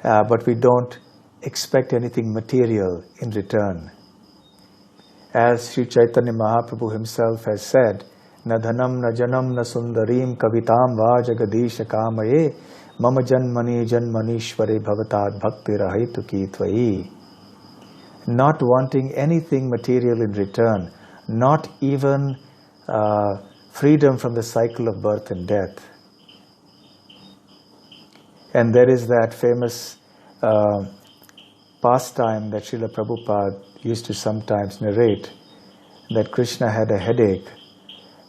but we don't expect anything material in return. As Sri Caitanya Mahaprabhu himself has said, "Na dhanam na janam na sundarim kavitam va jagadisha kamaye mama janmani janmanishware bhavatad bhakti rahituki tvai." Not wanting anything material in return, not even freedom from the cycle of birth and death. And there is that famous pastime that Srila Prabhupada used to sometimes narrate, that Krishna had a headache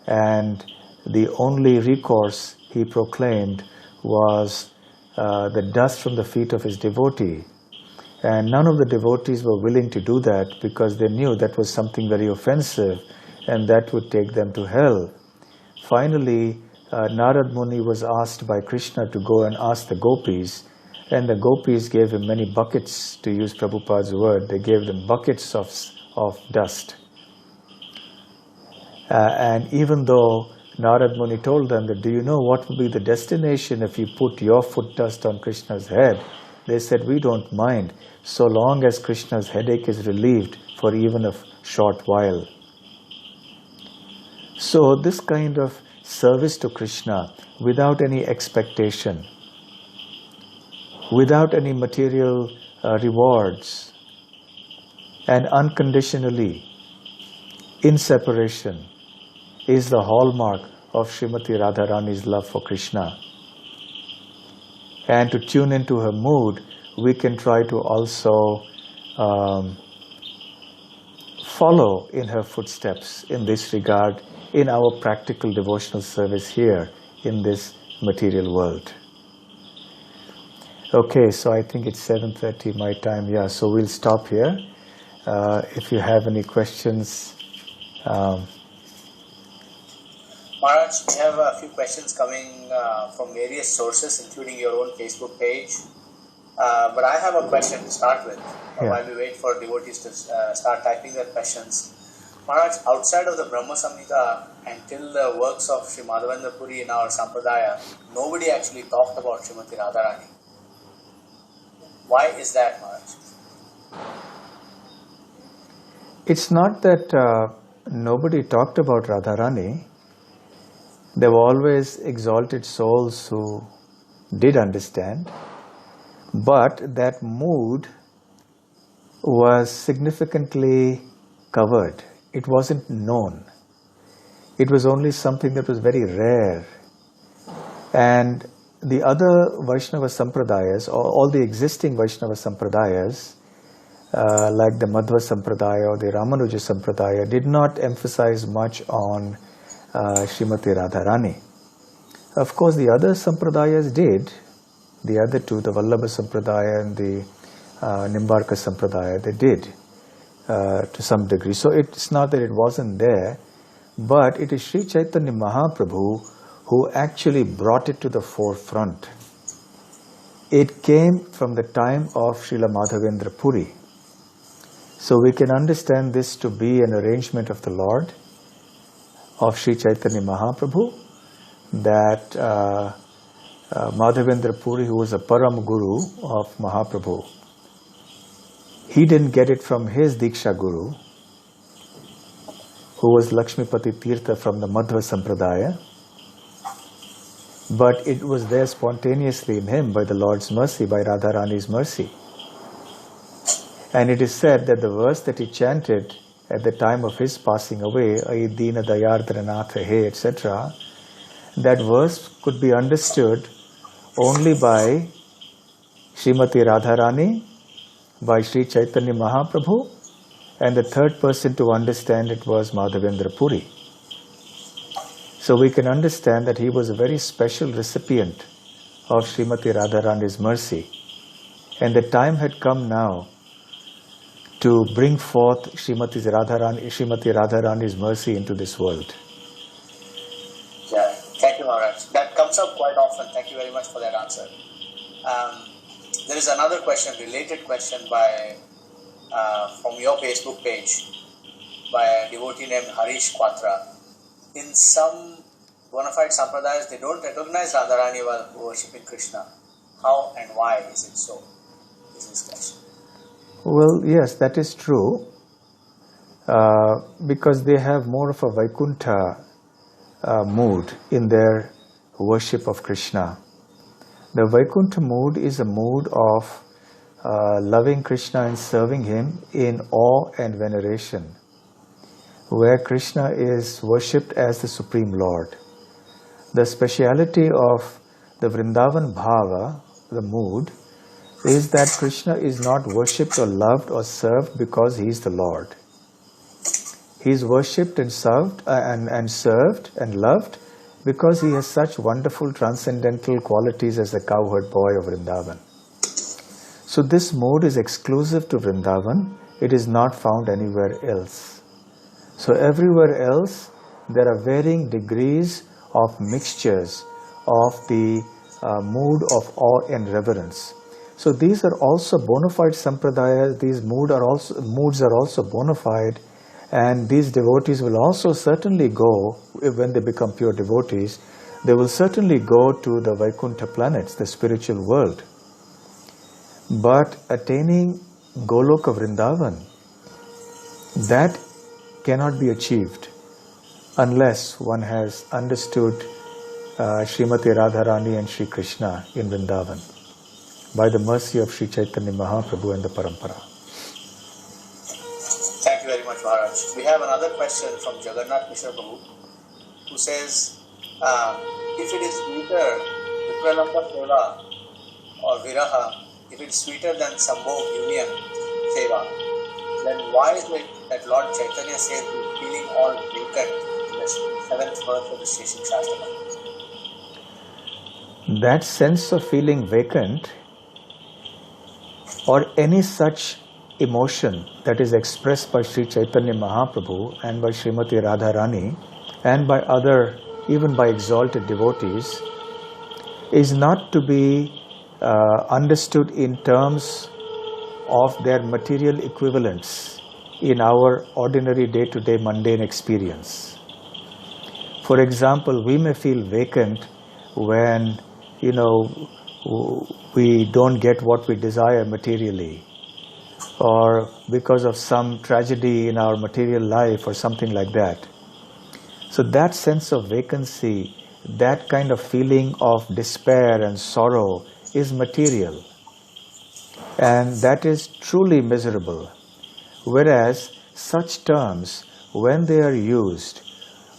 and the only recourse he proclaimed was the dust from the feet of his devotee. And none of the devotees were willing to do that because they knew that was something very offensive and that would take them to hell. Finally, Narad Muni was asked by Krishna to go and ask the gopis, and the gopis gave him many buckets, to use Prabhupada's word. They gave them buckets of dust. And even though Narad Muni told them that, "Do you know what will be the destination if you put your foot dust on Krishna's head?" They said, "We don't mind, so long as Krishna's headache is relieved for even a short while." So this kind of service to Krishna without any expectation, without any material rewards, and unconditionally, in separation, is the hallmark of Srimati Radharani's love for Krishna. And to tune into her mood, we can try to also follow in her footsteps in this regard in our practical devotional service here in this material world. Okay, so I think it's 7:30 my time. Yeah, so we'll stop here. If you have any questions. Maharaj, we have a few questions coming from various sources, including your own Facebook page. But I have a question to start with, while we wait for devotees to start typing their questions. Maharaj, outside of the Brahma Samhita and till the works of Sri Madhavendra Puri in our Sampradaya, nobody actually talked about Srimati Radharani. Why is that, Maharaj? It's not that nobody talked about Radharani. There were always exalted souls who did understand, but that mood was significantly covered. It wasn't known. It was only something that was very rare. And the other Vaishnava Sampradayas, or all the existing Vaishnava Sampradayas, like the Madhva Sampradaya or the Ramanuja Sampradaya, did not emphasize much on Srimati Radharani. Of course, the other Sampradayas did. The other two, the Vallabha Sampradaya and the Nimbarka Sampradaya, they did to some degree. So it's not that it wasn't there, but it is Sri Chaitanya Mahaprabhu who actually brought it to the forefront. It came from the time of Srila Madhavendra Puri. So we can understand this to be an arrangement of the Lord, of Sri Chaitanya Mahaprabhu, that Madhavendra Puri, who was a Param Guru of Mahaprabhu, he didn't get it from his Diksha Guru, who was Lakshmipati Tirtha from the Madhva Sampradaya, but it was there spontaneously in him by the Lord's mercy, by Radharani's mercy. And it is said that the verse that he chanted at the time of his passing away, Ai Dina Dayardranatha He, etc., that verse could be understood only by Srimati Radharani, by Sri Chaitanya Mahaprabhu, and the third person to understand it was Madhavendra Puri. So we can understand that he was a very special recipient of Srimati Radharani's mercy. And the time had come now to bring forth Srimati Radharani's mercy into this world. Yeah, thank you, Maharaj. That comes up quite often. Thank you very much for that answer. There is another question, related question from your Facebook page by a devotee named Harish Quatra. In some bona fide sampradayas, they don't recognize Radharani while worshipping Krishna. How and why is it so? Is this question. Well, yes, that is true, because they have more of a Vaikuntha mood in their worship of Krishna. The Vaikuntha mood is a mood of loving Krishna and serving him in awe and veneration, where Krishna is worshipped as the Supreme Lord. The speciality of the Vrindavan Bhava, the mood, is that Krishna is not worshipped or loved or served because he is the Lord. He is worshipped and served and loved because he has such wonderful transcendental qualities as the cowherd boy of Vrindavan. So this mood is exclusive to Vrindavan. It is not found anywhere else. So everywhere else, there are varying degrees of mixtures of the mood of awe and reverence. So these are also bona fide sampradayas. These moods are also bona fide, and these devotees will also certainly go, when they become pure devotees, they will certainly go to the Vaikuntha planets, the spiritual world. But attaining Goloka Vrindavan, that cannot be achieved unless one has understood Srimati Radharani and Sri Krishna in Vrindavan, by the mercy of Sri Chaitanya Mahaprabhu and the Parampara. Thank you very much, Maharaj. We have another question from Jagannath Mishra Prabhu, who says, if it is sweeter, Vipralampa Seva or Viraha, if it's sweeter than Sambhog Union Seva, then why is it that Lord Chaitanya says he's feeling all vacant in the 7th verse of the Sri Shastakam? That sense of feeling vacant, or any such emotion that is expressed by Sri Chaitanya Mahaprabhu and by Srimati Radharani and by even by exalted devotees, is not to be understood in terms of their material equivalents. in our ordinary day-to-day mundane experience. For example, we may feel vacant when, we don't get what we desire materially, or because of some tragedy in our material life or something like that. So that sense of vacancy, that kind of feeling of despair and sorrow is material. And that is truly miserable. Whereas such terms, when they are used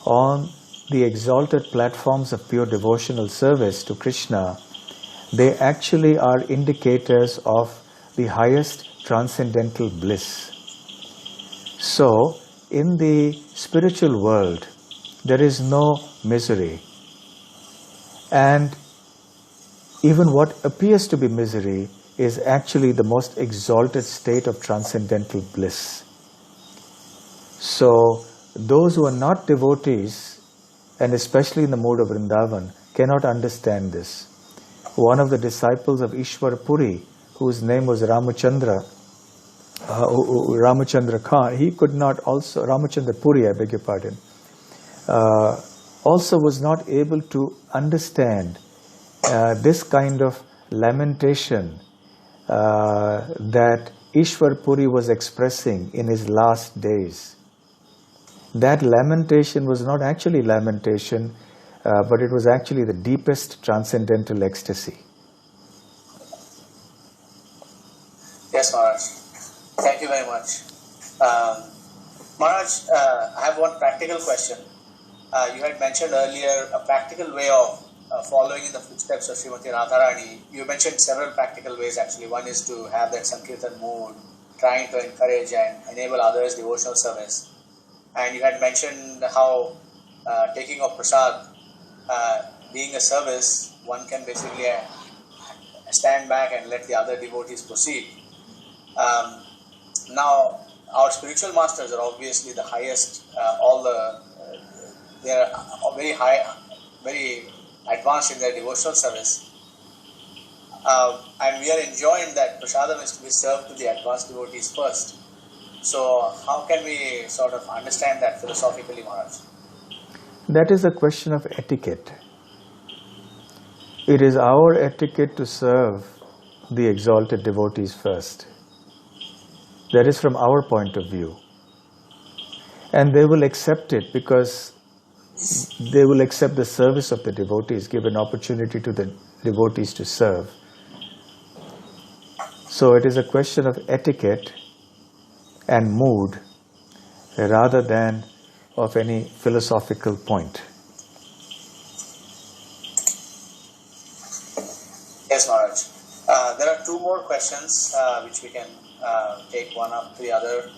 on the exalted platforms of pure devotional service to Krishna, they actually are indicators of the highest transcendental bliss. So, in the spiritual world, there is no misery. And even what appears to be misery is actually the most exalted state of transcendental bliss. So, those who are not devotees, and especially in the mode of Vrindavan, cannot understand this. One of the disciples of Ishwar Puri, whose name was Ramachandra Khan, he could not also, Ramachandra Puri, I beg your pardon, also was not able to understand this kind of lamentation that Ishwar Puri was expressing in his last days. That lamentation was not actually lamentation, but it was actually the deepest transcendental ecstasy. Yes, Maharaj. Thank you very much. Maharaj, I have one practical question. You had mentioned earlier a practical way of following in the footsteps of Srimati Radharani. You mentioned several practical ways actually. One is to have that Sankirtan mood, trying to encourage and enable others' devotional service. And you had mentioned how taking of prasad, being a service, one can basically stand back and let the other devotees proceed. Now, our spiritual masters are obviously the highest, they are very high, very advanced in their devotional service. And we are enjoined that prasadam is to be served to the advanced devotees first. So, how can we sort of understand that philosophically, Maharaj? That is a question of etiquette. It is our etiquette to serve the exalted devotees first. That is from our point of view. And they will accept it because they will accept the service of the devotees, give an opportunity to the devotees to serve. So it is a question of etiquette and mood rather than of any philosophical point. Yes, Maharaj. There are two more questions which we can take one after the other.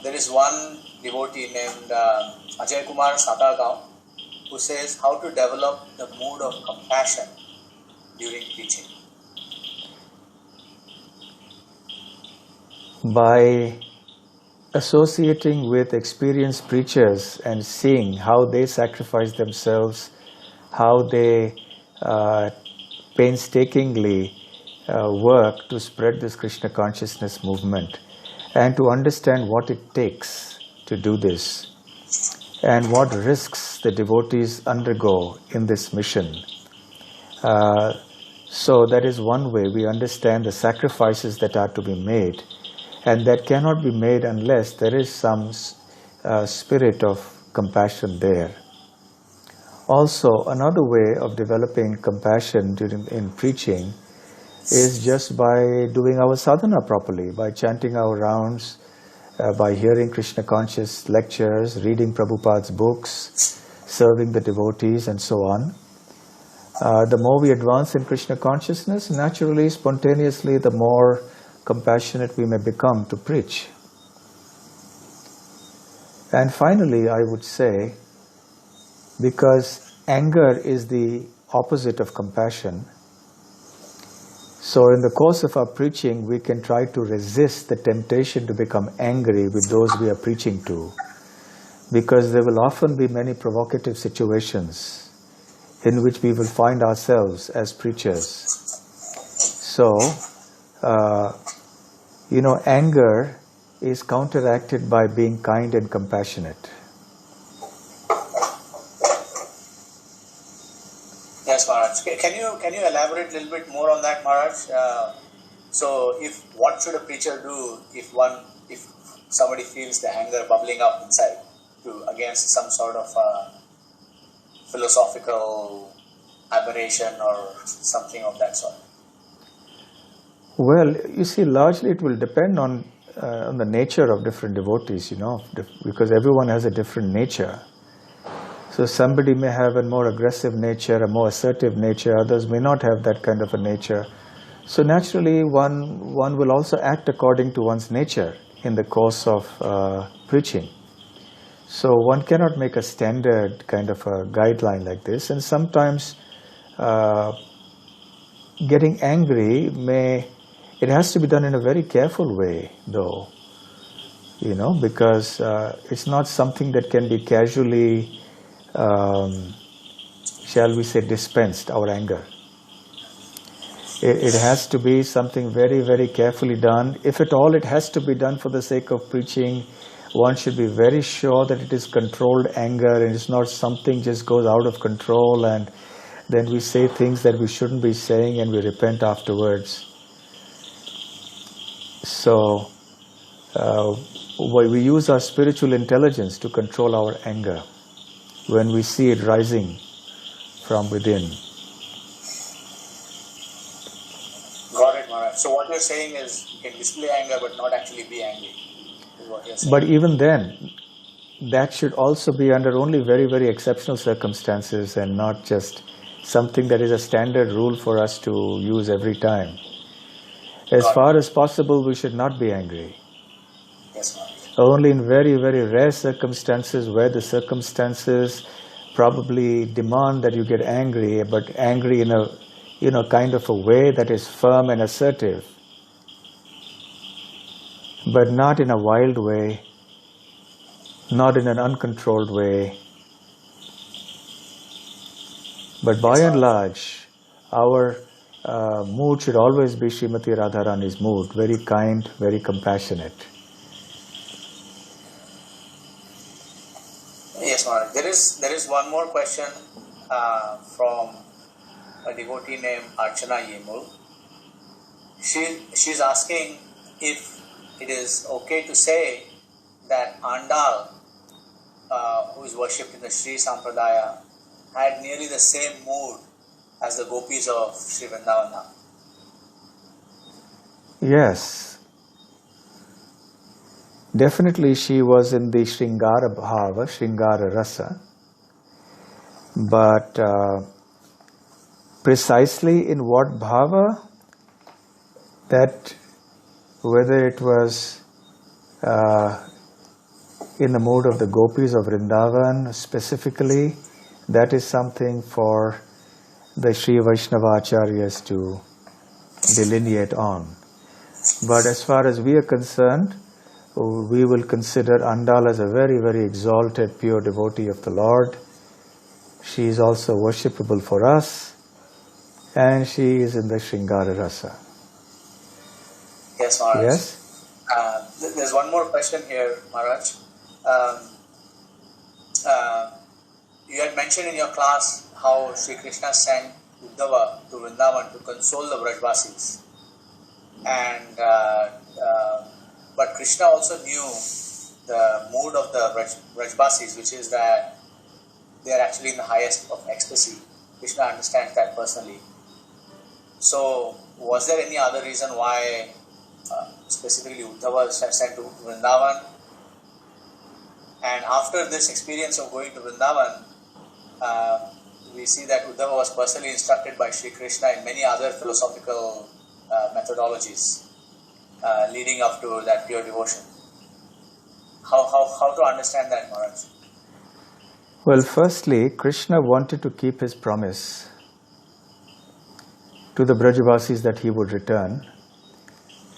There is one devotee named Ajay Kumar Satargaon who says how to develop the mood of compassion during preaching. By associating with experienced preachers and seeing how they sacrifice themselves, how they painstakingly work to spread this Krishna consciousness movement, and to understand what it takes to do this and what risks the devotees undergo in this mission. So that is one way we understand the sacrifices that are to be made, and that cannot be made unless there is some spirit of compassion there. Also, another way of developing compassion in preaching is just by doing our sadhana properly, by chanting our rounds, by hearing Krishna conscious lectures, reading Prabhupada's books, serving the devotees, and so on. The more we advance in Krishna consciousness, naturally, spontaneously, the more compassionate we may become to preach. And finally, I would say, because anger is the opposite of compassion, so in the course of our preaching, we can try to resist the temptation to become angry with those we are preaching to, because there will often be many provocative situations in which we will find ourselves as preachers. So, anger is counteracted by being kind and compassionate. Yes, Maharaj. Can you elaborate a little bit more on that, Maharaj? So, what should a preacher do if somebody feels the anger bubbling up inside against some sort of philosophical aberration or something of that sort? Well, you see, largely it will depend on the nature of different devotees, because everyone has a different nature. So somebody may have a more aggressive nature, a more assertive nature, others may not have that kind of a nature. So naturally one will also act according to one's nature in the course of preaching. So one cannot make a standard kind of a guideline like this, and sometimes getting angry it has to be done in a very careful way though, because it's not something that can be casually, shall we say, dispensed, our anger. It has to be something very, very carefully done. If at all it has to be done for the sake of preaching, one should be very sure that it is controlled anger and it's not something just goes out of control and then we say things that we shouldn't be saying and we repent afterwards. So we use our spiritual intelligence to control our anger when we see it rising from within. Got it, Maharaj. So what you're saying is you can display anger but not actually be angry, is what you're saying. But even then, that should also be under only very, very exceptional circumstances and not just something that is a standard rule for us to use every time. As far as possible, we should not be angry. Yes, Maharaj. Only in very, very rare circumstances where the circumstances probably demand that you get angry, but angry in a kind of a way that is firm and assertive, but not in a wild way, not in an uncontrolled way. But by and large, our mood should always be Srimati Radharani's mood, very kind, very compassionate. Yes, Maharaj. There is one more question from a devotee named Archana Yemul. She's asking if it is okay to say that Andal, who is worshipped in the Sri Sampradaya, had nearly the same mood as the gopis of Sri Vrindavana. Yes. Definitely she was in the Sringara Bhava, Sringara Rasa. But precisely in what bhava, that whether it was in the mood of the gopis of Vrindavan specifically, that is something for the Sri Vaishnava Acharyas to delineate on. But as far as we are concerned, we will consider Andal as a very, very exalted, pure devotee of the Lord. She is also worshipable for us, and she is in the Sringara Rasa. Yes, Maharaj. Yes? There's one more question here, Maharaj. You had mentioned in your class how Sri Krishna sent Uddhava to Vrindavan to console the Vrajvasis. And but Krishna also knew the mood of the Vrajvasis, which is that they are actually in the highest of ecstasy. Krishna understands that personally. So, was there any other reason why specifically Uddhava was sent to Vrindavan? And after this experience of going to Vrindavan, we see that Uddhava was personally instructed by Sri Krishna in many other philosophical methodologies leading up to that pure devotion. How to understand that, Maharaj? Well, firstly, Krishna wanted to keep his promise to the Brajavasis that he would return,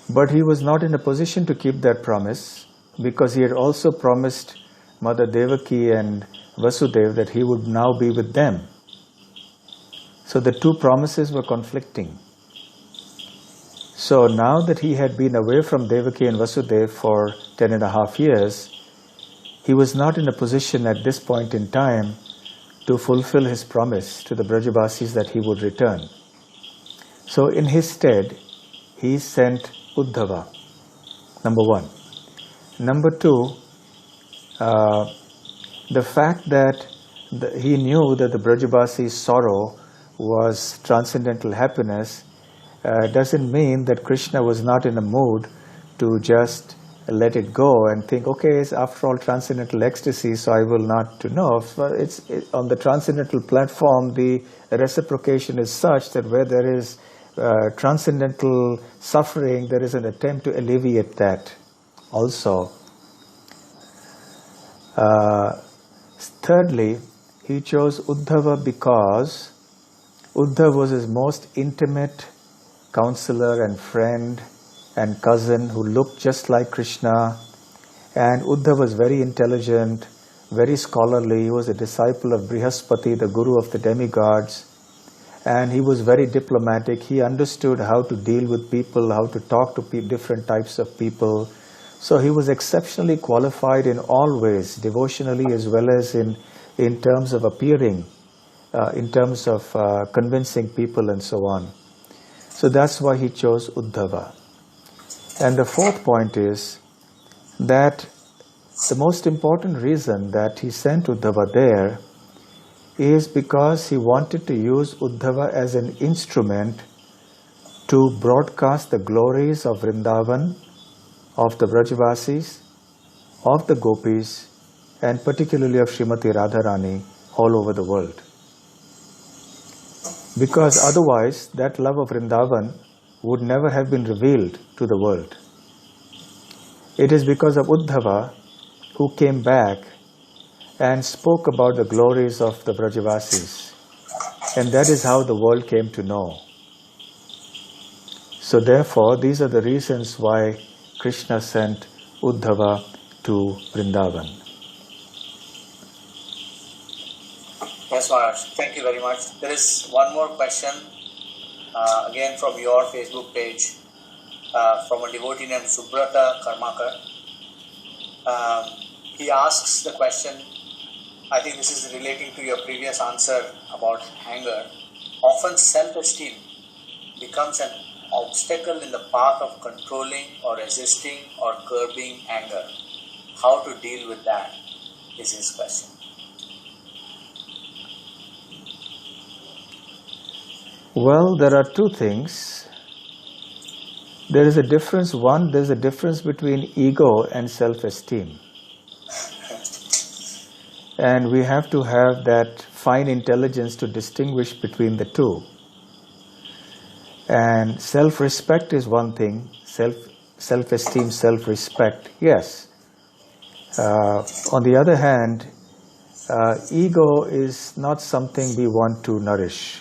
but he was not in a position to keep that promise because he had also promised Mother Devaki and Vasudev that he would now be with them. So the two promises were conflicting. So now that he had been away from Devaki and Vasudeva for 10.5 years, he was not in a position at this point in time to fulfill his promise to the Brajabasis that he would return. So in his stead, he sent Uddhava, number one. Number two, the fact that he knew that the Brajabasi's sorrow was transcendental happiness doesn't mean that Krishna was not in a mood to just let it go and think, okay, it's after all transcendental ecstasy, so I will not to know. On the transcendental platform, the reciprocation is such that where there is transcendental suffering, there is an attempt to alleviate that also. Thirdly, he chose Uddhava because Uddhava was his most intimate counselor and friend and cousin who looked just like Krishna. And Uddhava was very intelligent, very scholarly. He was a disciple of Brihaspati, the guru of the demigods. And he was very diplomatic. He understood how to deal with people, how to talk to different types of people. So he was exceptionally qualified in all ways, devotionally as well as in terms of appearing, in terms of convincing people and so on. So that's why he chose Uddhava. And the fourth point is that the most important reason that he sent Uddhava there is because he wanted to use Uddhava as an instrument to broadcast the glories of Vrindavan, of the Brajavasis, of the Gopis, and particularly of Srimati Radharani all over the world. Because otherwise, that love of Vrindavan would never have been revealed to the world. It is because of Uddhava who came back and spoke about the glories of the Brajavasis. And that is how the world came to know. So therefore, these are the reasons why Krishna sent Uddhava to Vrindavan. Yes, Maharaj. Thank you very much. There is one more question, again from your Facebook page, from a devotee named Subrata Karmakar. He asks the question, I think this is relating to your previous answer about anger. Often self-esteem becomes an obstacle in the path of controlling or resisting or curbing anger. How to deal with that is his question. Well, there are two things. There is a difference. One, there is a difference between ego and self-esteem. And we have to have that fine intelligence to distinguish between the two. And self-respect is one thing. Self-esteem, self-respect, yes. On the other hand, ego is not something we want to nourish.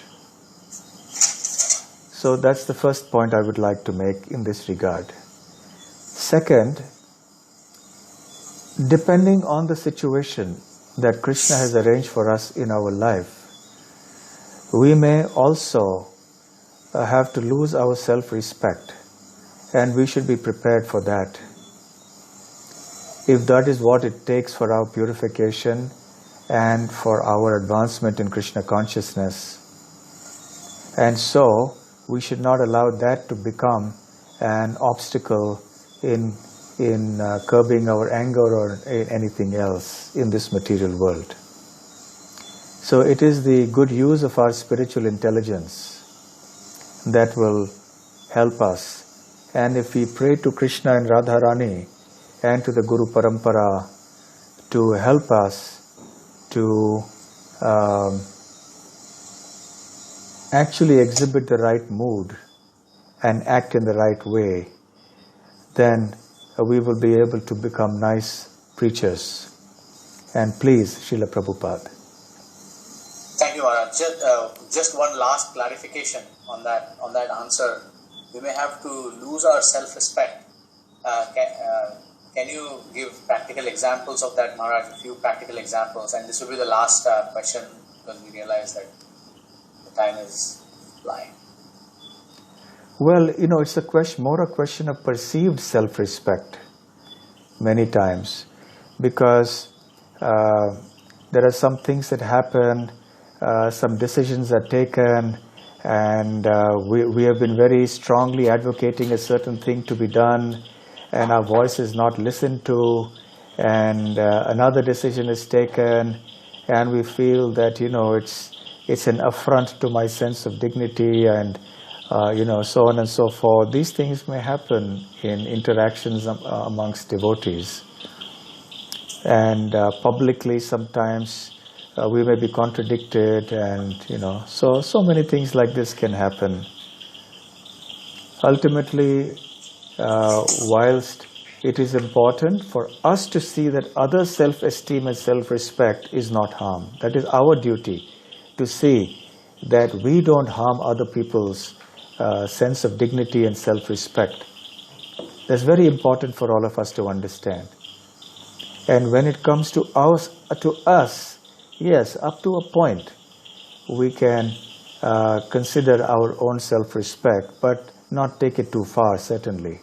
So that's the first point I would like to make in this regard. Second, depending on the situation that Krishna has arranged for us in our life, we may also have to lose our self-respect, and we should be prepared for that. If that is what it takes for our purification and for our advancement in Krishna consciousness. And so, we should not allow that to become an obstacle in curbing our anger or anything else in this material world. So it is the good use of our spiritual intelligence that will help us. And if we pray to Krishna and Radharani and to the Guru Parampara to help us to actually exhibit the right mood and act in the right way, then we will be able to become nice preachers. And please, Srila Prabhupada. Thank you, Maharaj. Just one last clarification on that answer. We may have to lose our self-respect. Can you give practical examples of that, Maharaj? A few practical examples. And this will be the last question, because we realize that time is flying. Well, it's more a question of perceived self-respect many times, because there are some things that happen, some decisions are taken, and we have been very strongly advocating a certain thing to be done, and our voice is not listened to, and another decision is taken, and we feel that it's an affront to my sense of dignity, and so on and so forth. These things may happen in interactions amongst devotees, and publicly sometimes we may be contradicted, and so many things like this can happen. Ultimately, whilst it is important for us to see that other self-esteem and self-respect is not harm, that is our duty, to see that we don't harm other people's sense of dignity and self-respect. That's very important for all of us to understand. And when it comes to us, yes, up to a point, we can consider our own self-respect, but not take it too far, certainly.